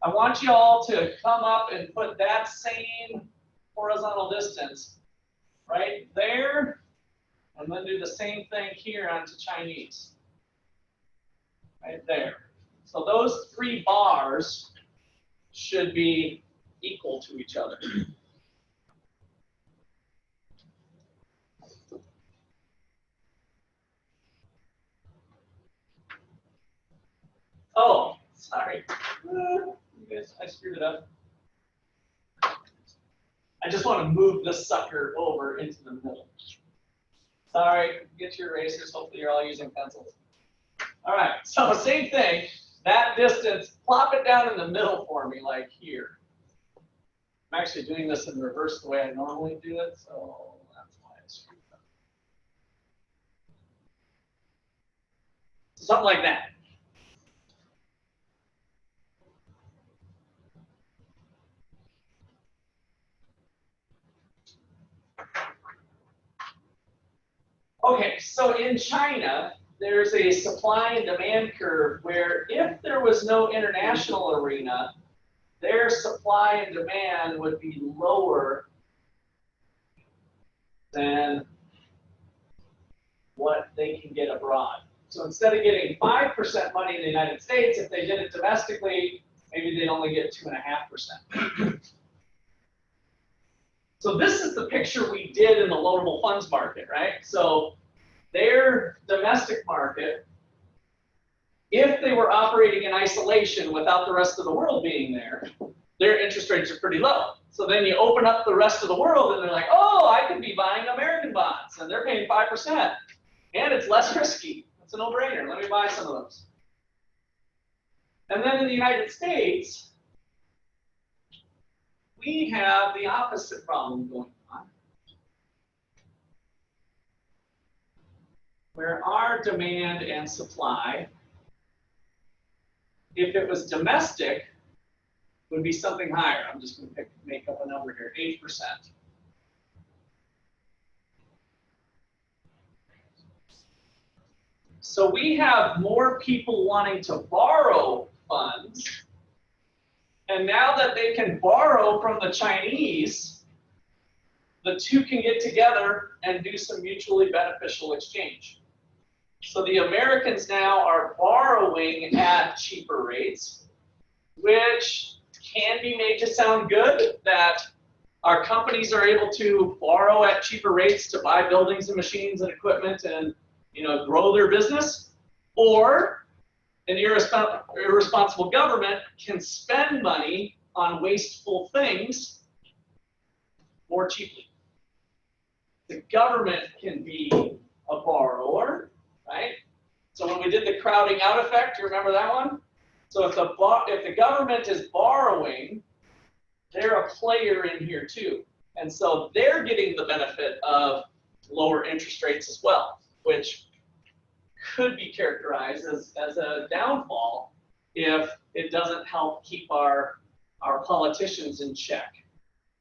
I want you all to come up and put that same horizontal distance right there, and then do the same thing here onto Chinese. Right there. So those 3 bars should be equal to each other. Oh, sorry. You guys, I screwed it up. I just want to move this sucker over into the middle. Sorry, get your erasers. Hopefully you're all using pencils. All right, so same thing. That distance, plop it down in the middle for me, like here. I'm actually doing this in reverse the way I normally do it, so that's why I screwed it up. Something like that. Okay, so in China, there's a supply and demand curve where if there was no international arena, their supply and demand would be lower than what they can get abroad. So instead of getting 5% money in the United States, if they did it domestically, maybe they'd only get 2.5%. So this is the picture we did in the loanable funds market, right? So their domestic market, if they were operating in isolation without the rest of the world being there, their interest rates are pretty low. So then you open up the rest of the world and they're like, oh, I could be buying American bonds and they're paying 5%. And it's less risky. It's a no-brainer. Let me buy some of those. And then in the United States, we have the opposite problem going on, where our demand and supply, if it was domestic, would be something higher. I'm just going to make up a number here, 8%. So we have more people wanting to borrow funds, and now that they can borrow from the Chinese, the two can get together and do some mutually beneficial exchange. So the Americans now are borrowing at cheaper rates, which can be made to sound good, that our companies are able to borrow at cheaper rates to buy buildings and machines and equipment and grow their business, or an irresponsible government can spend money on wasteful things more cheaply. The government can be a borrower, right? So when we did the crowding out effect, you remember that one? So if the government is borrowing, they're a player in here too. And so they're getting the benefit of lower interest rates as well, which could be characterized as a downfall if it doesn't help keep our politicians in check.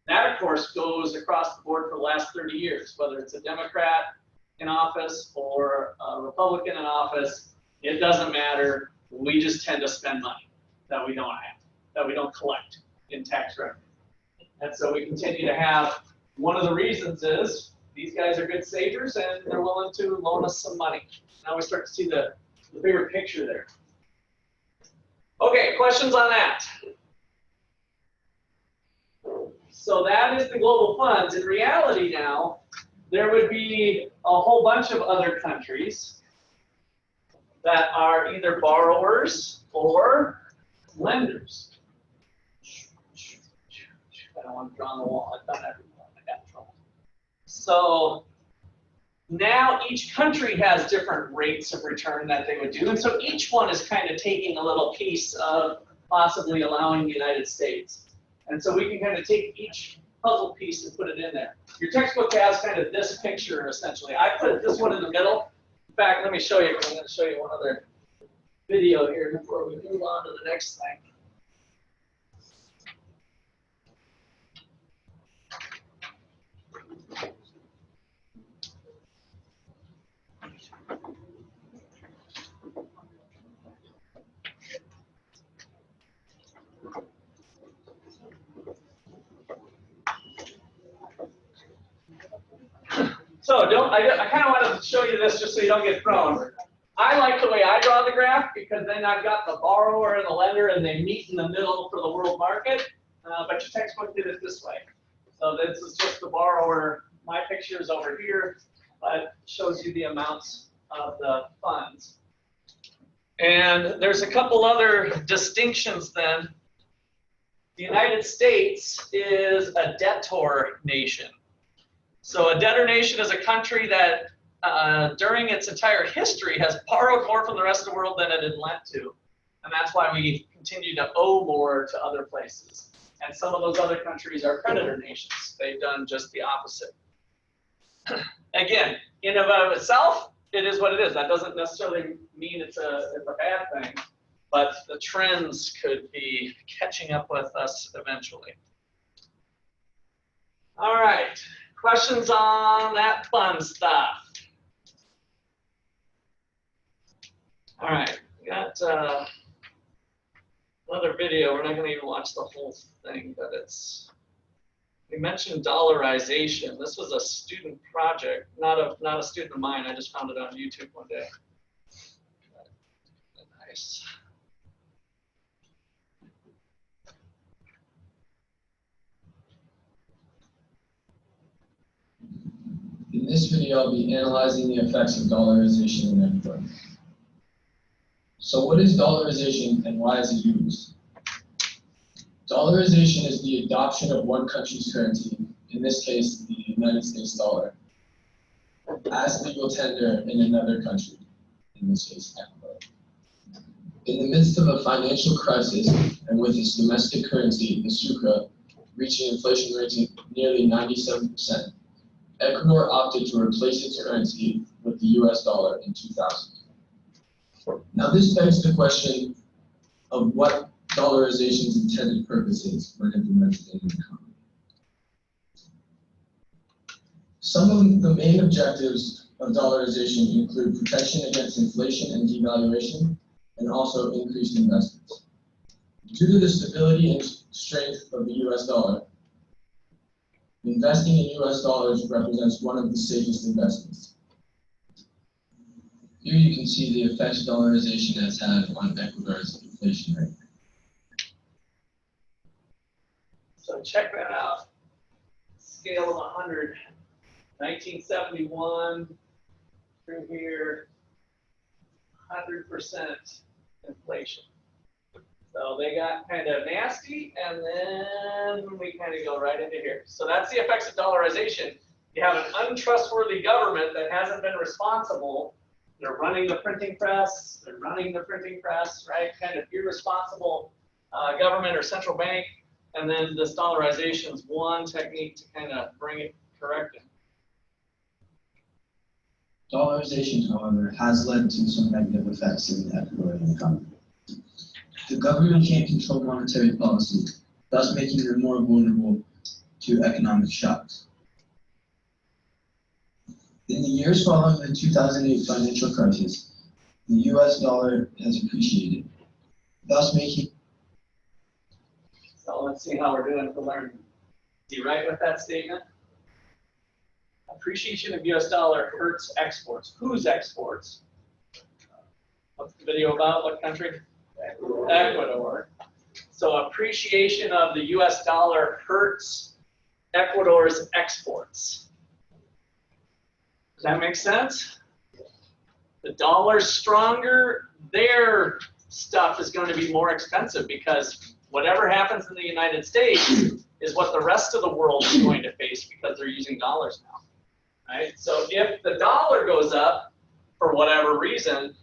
That, of course, goes across the board for the last 30 years, whether it's a Democrat in office or a Republican in office, it doesn't matter. We just tend to spend money that we don't have, that we don't collect in tax revenue. And so we continue to have, one of the reasons is these guys are good savers and they're willing to loan us some money. Now we start to see the bigger picture there. Okay, questions on that? So that is the global funds. In reality now, there would be a whole bunch of other countries that are either borrowers or lenders. I don't want to draw on the wall. I've done everyone. I got in trouble. So now each country has different rates of return that they would do. And so each one is kind of taking a little piece of possibly allowing the United States. And so we can kind of take each puzzle piece and put it in there. Your textbook has kind of this picture, essentially. I put this one in the middle. In fact, let me show you. I'm going to show you one other video here before we move on to the next thing. So I kind of wanted to show you this just so you don't get thrown. I like the way I draw the graph because then I've got the borrower and the lender and they meet in the middle for the world market. But your textbook did it this way. So this is just the borrower. My picture is over here, but shows you the amounts of the funds. And there's a couple other distinctions then. The United States is a debtor nation. So a debtor nation is a country that during its entire history has borrowed more from the rest of the world than it had lent to. And that's why we continue to owe more to other places. And some of those other countries are creditor nations. They've done just the opposite. Again, in and of itself, it is what it is. That doesn't necessarily mean it's a bad thing, but the trends could be catching up with us eventually. All right. Questions on that fun stuff? All right, we got another video. We're not going to even watch the whole thing, but we mentioned dollarization. This was a student project, not a student of mine. I just found it on YouTube one day. Nice. In this video, I'll be analyzing the effects of dollarization in Ecuador. So what is dollarization and why is it used? Dollarization is the adoption of one country's currency, in this case, the United States dollar, as legal tender in another country, in this case, Ecuador. In the midst of a financial crisis and with its domestic currency, the sucre, reaching inflation rates of nearly 97%, Ecuador opted to replace its currency with the US dollar in 2000. Now this begs the question of what dollarization's intended purpose is when implemented in the economy. Some of the main objectives of dollarization include protection against inflation and devaluation, and also increased investments. Due to the stability and strength of the US dollar, investing in US dollars represents one of the safest investments. Here you can see the effects dollarization has had on Ecuador's inflation rate. So check that out. Scale of 100. 1971 through here, 100% inflation. So they got kind of nasty, and then we kind of go right into here. So that's the effects of dollarization. You have an untrustworthy government that hasn't been responsible. They're running the printing press, right? Kind of irresponsible government or central bank. And then this dollarization is one technique to kind of bring it, correct it. Dollarization, however, has led to some negative effects in the Ecuadorian economy. The government can't control monetary policy, thus making them more vulnerable to economic shocks. In the years following the 2008 financial crisis, the US dollar has appreciated, thus making. So let's see how we're doing for learning. Is he right with that statement? Appreciation of US dollar hurts exports. Whose exports? What's the video about? What country? Ecuador. So appreciation of the US dollar hurts Ecuador's exports. Does that make sense? The dollar's stronger, their stuff is going to be more expensive because whatever happens in the United States is what the rest of the world is going to face because they're using dollars now. Right? So if the dollar goes up for whatever reason,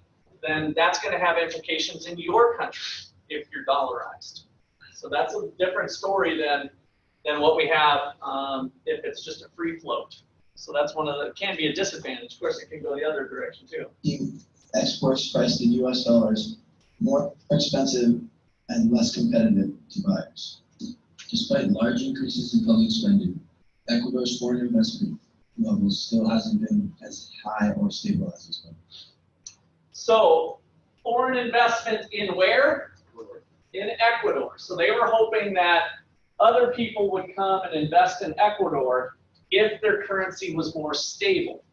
then that's going to have implications in your country if you're dollarized. So that's a different story than what we have if it's just a free float. So that's one of the, can be a disadvantage. Of course, it can go the other direction too. Exports priced in US dollars more expensive and less competitive to buyers. Despite large increases in public spending, Ecuador's foreign investment levels still hasn't been as high or stable as it's been. So foreign investment in where? In Ecuador. So they were hoping that other people would come and invest in Ecuador if their currency was more stable,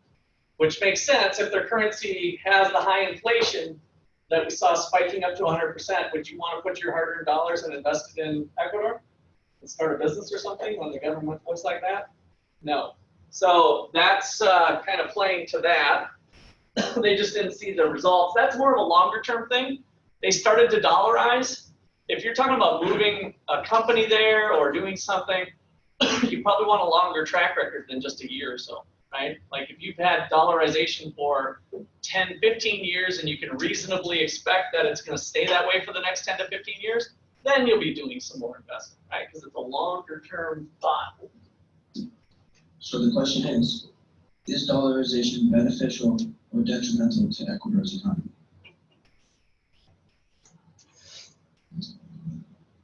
which makes sense. If their currency has the high inflation that we saw spiking up to 100%, would you want to put your hard-earned dollars and invest it in Ecuador and start a business or something when the government looks like that? No. So that's kind of playing to that. They just didn't see the results. That's more of a longer-term thing. They started to dollarize. If you're talking about moving a company there or doing something, you probably want a longer track record than just a year or so, right? Like if you've had dollarization for 10, 15 years and you can reasonably expect that it's going to stay that way for the next 10 to 15 years, then you'll be doing some more investment, right? Because it's a longer-term thought. So the question is dollarization beneficial or detrimental to Ecuador's economy?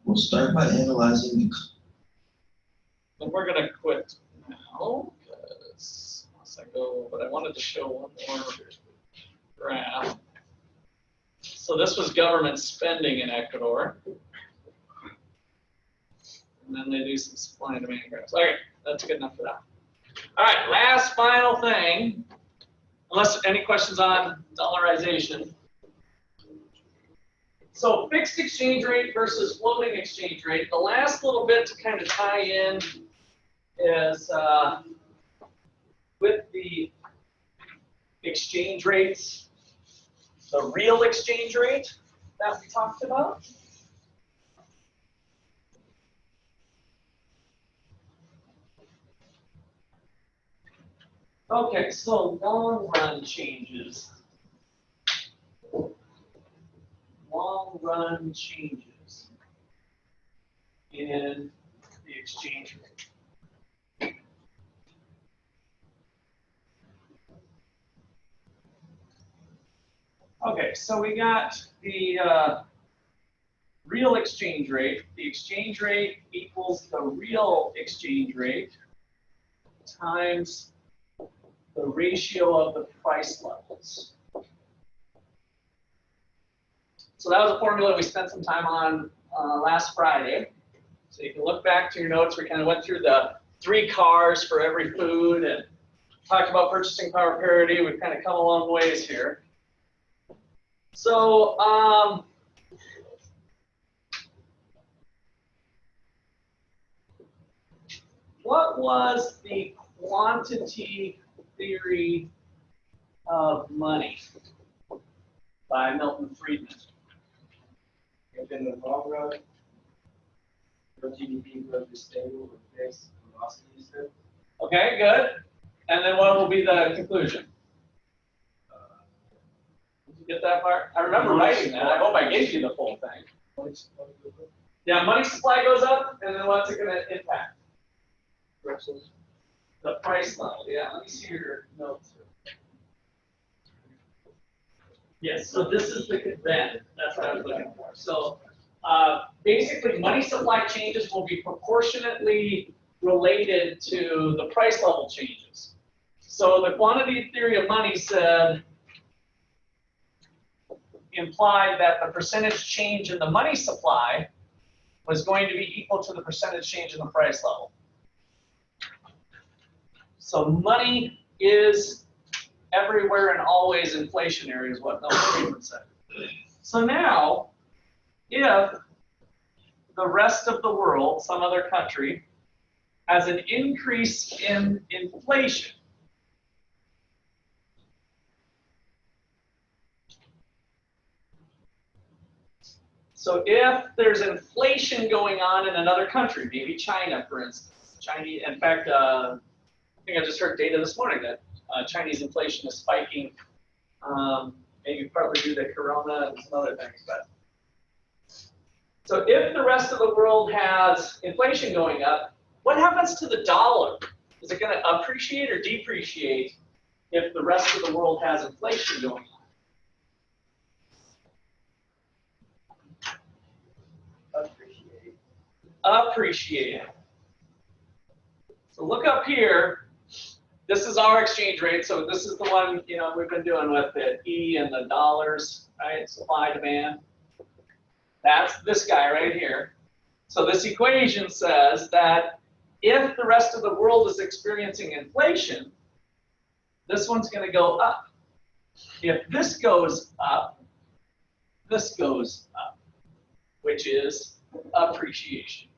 We'll start by analyzing the. And we're going to quit now because once I go, but I wanted to show one more graph. So this was government spending in Ecuador. And then they do some supply and demand graphs. All right, that's good enough for that. All right, last final thing, unless any questions on dollarization. So fixed exchange rate versus floating exchange rate. The last little bit to kind of tie in is with the exchange rates, the real exchange rate that we talked about. Okay, so long run changes. Long run changes in the exchange rate. Okay, so we got the real exchange rate. The exchange rate equals the real exchange rate times the ratio of the price levels. So that was a formula we spent some time on last Friday. So you can look back to your notes. We kind of went through the 3 cars for every food and talked about purchasing power parity. We've kind of come a long ways here. So what was the quantity theory of money by Milton Friedman? In the long run, your GDP growth is stable with fixed velocity. Okay, good. And then what will be the conclusion? Did you get that part? I remember writing that. I hope I gave you the full thing. Yeah, money supply goes up, and then what's it going to impact? The price level. Yeah, let me see your notes. Yes, so this is the then. That's what I was looking for. So basically, money supply changes will be proportionately related to the price level changes. So the quantity theory of money implied that the percentage change in the money supply was going to be equal to the percentage change in the price level. So money is everywhere and always inflationary is what Milton Friedman said. So now, if the rest of the world, some other country, has an increase in inflation, so if there's inflation going on in another country, maybe China, for instance. Chinese, in fact, I think I just heard data this morning that Chinese inflation is spiking, maybe partly due to Corona and some other things. But so if the rest of the world has inflation going up, what happens to the dollar? Is it going to appreciate or depreciate if the rest of the world has inflation going on? Appreciate. So look up here. This is our exchange rate. So this is the one we've been doing with the E and the dollars, right? Supply demand. That's this guy right here. So this equation says that if the rest of the world is experiencing inflation, this one's going to go up. If this goes up, this goes up, which is appreciation.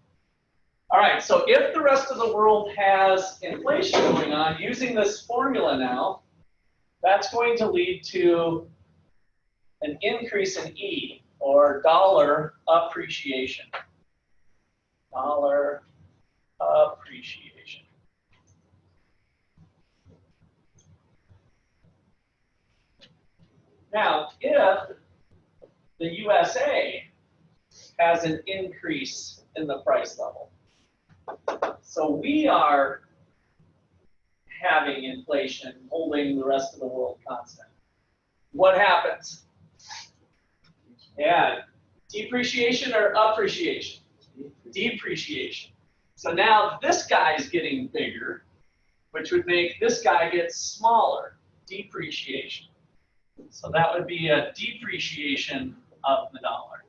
All right, so if the rest of the world has inflation going on, using this formula now, that's going to lead to an increase in E, or dollar appreciation. Dollar appreciation. Now, if the USA has an increase in the price level, so we are having inflation, holding the rest of the world constant, what happens? Yeah, depreciation or appreciation? Depreciation. So now this guy is getting bigger, which would make this guy get smaller, depreciation. So that would be a depreciation of the dollar.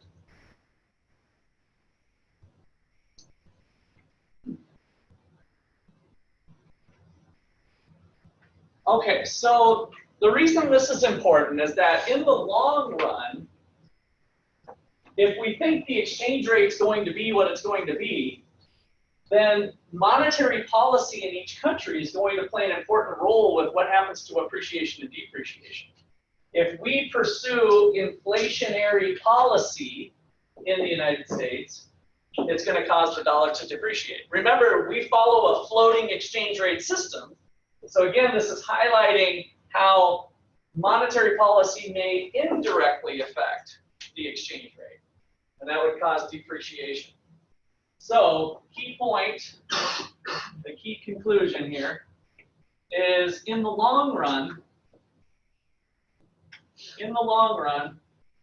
Okay, so the reason this is important is that in the long run, if we think the exchange rate is going to be what it's going to be, then monetary policy in each country is going to play an important role with what happens to appreciation and depreciation. If we pursue inflationary policy in the United States, it's going to cause the dollar to depreciate. Remember, we follow a floating exchange rate system. So again, this is highlighting how monetary policy may indirectly affect the exchange rate, and that would cause depreciation. So, key point, the key conclusion here is in the long run,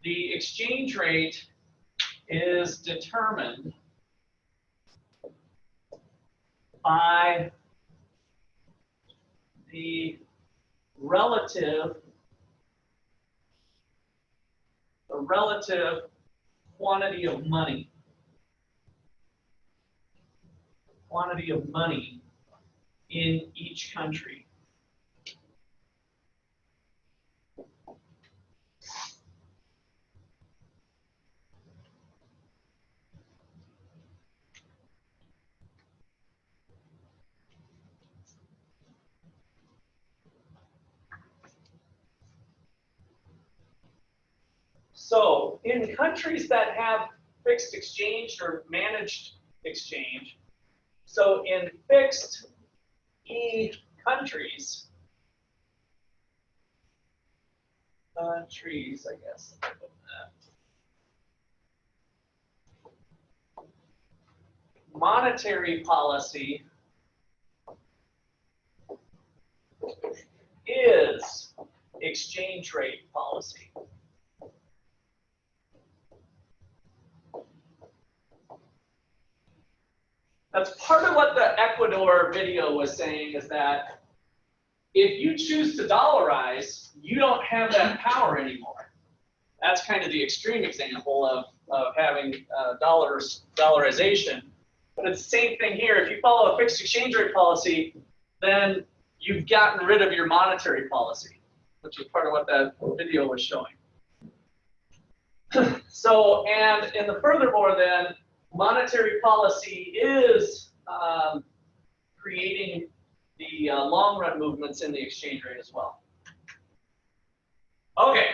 the exchange rate is determined by the relative quantity of money. In each country. So in countries that have fixed exchange or managed exchange, so in fixed E countries, I guess. Monetary policy is exchange rate policy. That's part of what the Ecuador video was saying, is that If you choose to dollarize, you don't have that power anymore. That's kind of the extreme example of having dollarization. But it's the same thing here. If you follow a fixed exchange rate policy, then you've gotten rid of your monetary policy, which is part of what that video was showing. So, and in the furthermore then, monetary policy is creating the long run movements in the exchange rate as well. Okay.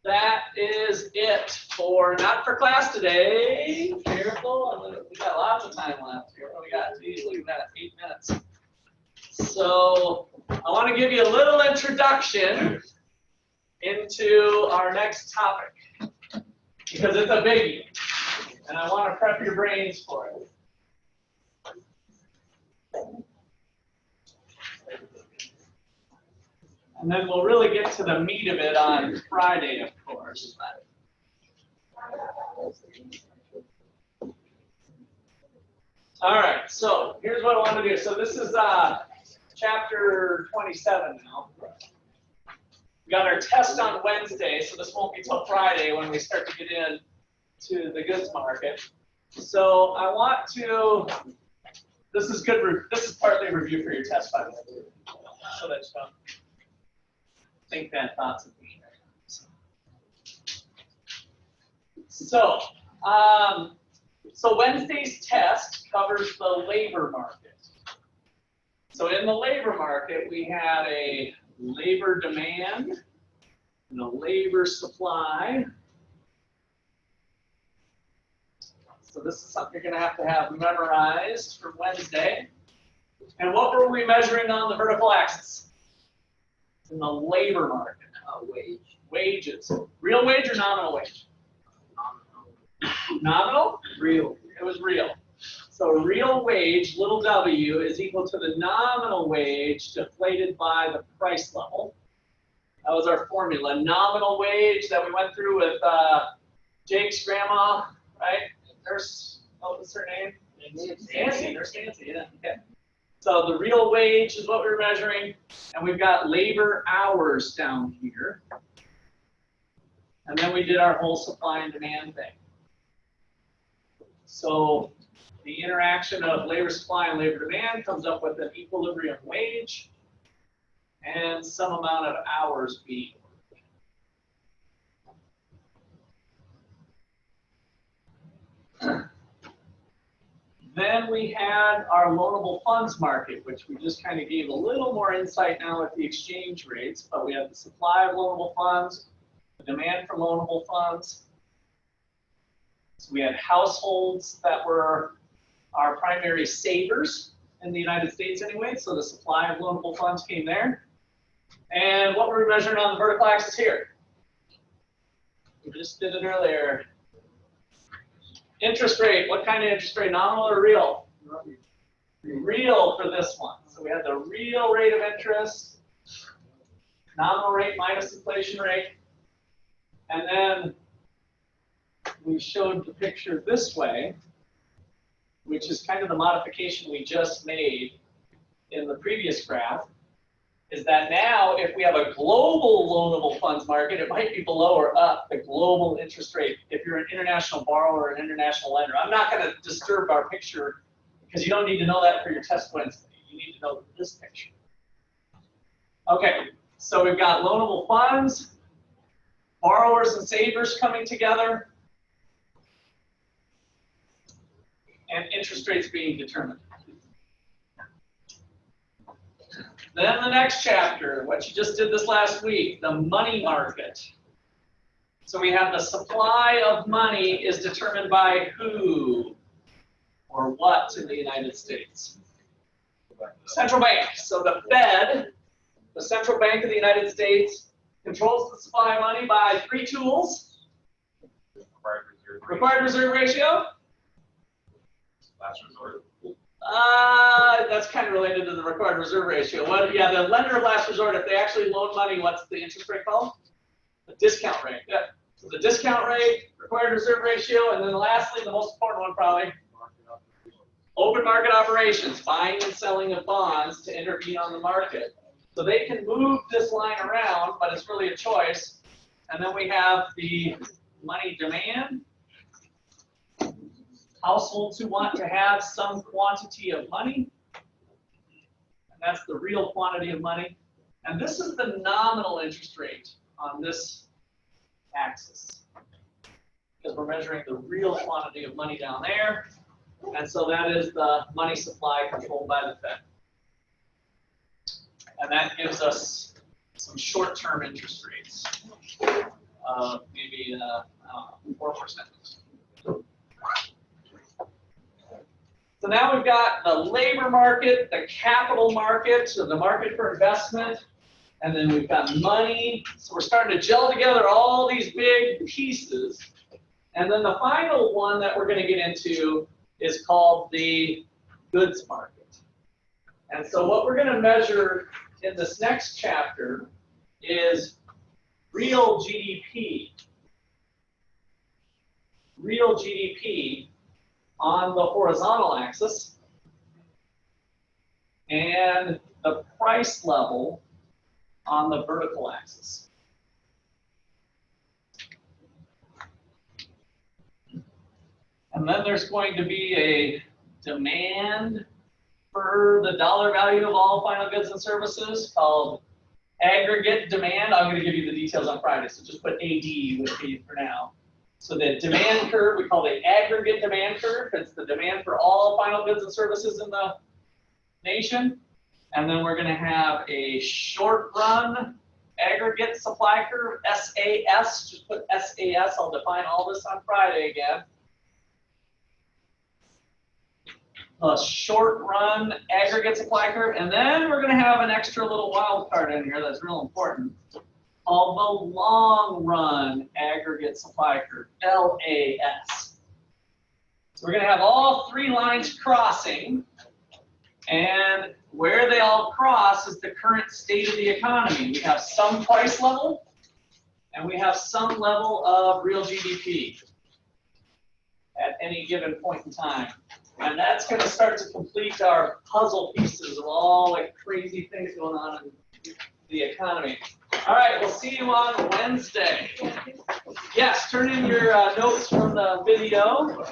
That is it for, not for class today. Careful, we got lots of time left here. We got, geez, look at that, 8 minutes. So I want to give you a little introduction into our next topic because it's a biggie, and I want to prep your brains for it. And then we'll really get to the meat of it on Friday, of course. All right, so here's what I want to do. So this is chapter 27 now. We got our test on Wednesday, so this won't be till Friday when we start to get into the goods market. So I want to, this is good, this is partly a review for your test, by the way. So that's fun. Think bad thoughts of me. So, so Wednesday's test covers the labor market. So in the labor market, we had a labor demand and a labor supply. So this is something you're going to have memorized for Wednesday. And what were we measuring on the vertical axis? In the labor market. Wages. Real wage or nominal wage? Nominal? Real. It was real. So real wage, little w, is equal to the nominal wage deflated by the price level. That was our formula. Nominal wage that we went through with Jake's grandma, right? Nurse, what was her name? Nancy. Nurse Nancy, yeah. Okay. So the real wage is what we're measuring, and we've got labor hours down here. And then we did our whole supply and demand thing. So the interaction of labor supply and labor demand comes up with an equilibrium wage and some amount of hours being worked. Then we had our loanable funds market, which we just kind of gave a little more insight now with the exchange rates, but we have the supply of loanable funds, the demand for loanable funds. So we had households that were our primary savers in the United States anyway, so the supply of loanable funds came there. And what were we measuring on the vertical axis here? We just did it earlier. Interest rate, what kind of interest rate, nominal or real? Real for this one. So we had the real rate of interest, nominal rate minus inflation rate, and then we showed the picture this way, which is kind of the modification we just made in the previous graph, is that now if we have a global loanable funds market, it might be below or up the global interest rate if you're an international borrower or an international lender. I'm not going to disturb our picture because you don't need to know that for your test Wednesday. You need to know this picture. Okay, so we've got loanable funds, borrowers and savers coming together, and interest rates being determined. Then the next chapter, what you just did this last week, the money market. So we have the supply of money is determined by who or what in the United States? Central bank. So the Fed, the central bank of the United States, controls the supply of money by 3 tools. Required reserve ratio. Last resort. That's kind of related to the required reserve ratio. What? Yeah, the lender of last resort, if they actually loan money, what's the interest rate called? The discount rate. Yeah. So the discount rate, required reserve ratio, and then lastly, the most important one probably, open market operations, buying and selling of bonds to intervene on the market. So they can move this line around, but it's really a choice. And then we have the money demand. Households who want to have some quantity of money. And that's the real quantity of money. And this is the nominal interest rate on this axis. Because we're measuring the real quantity of money down there. And so that is the money supply controlled by the Fed. And that gives us some short-term interest rates, maybe 4%. So now we've got the labor market, the capital market, so the market for investment, and then we've got money. So we're starting to gel together all these big pieces. And then the final one that we're going to get into is called the goods market. And so what we're going to measure in this next chapter is real GDP. Real GDP on the horizontal axis and the price level on the vertical axis. And then there's going to be a demand for the dollar value of all final goods and services called aggregate demand. I'm going to give you the details on Friday, so just put AD with me for now. So the demand curve, we call the aggregate demand curve. It's the demand for all final goods and services in the nation. And then we're going to have a short run aggregate supply curve, SAS. Just put SAS. I'll define all this on Friday again. A short run aggregate supply curve, and then we're going to have an extra little wild card in here that's real important, called the long run aggregate supply curve, LAS. So we're going to have all three lines crossing, and where they all cross is the current state of the economy. We have some price level, and we have some level of real GDP at any given point in time. And that's going to start to complete our puzzle pieces of all the crazy things going on in the economy. All right, we'll see you on Wednesday. Yes, turn in your notes from the video.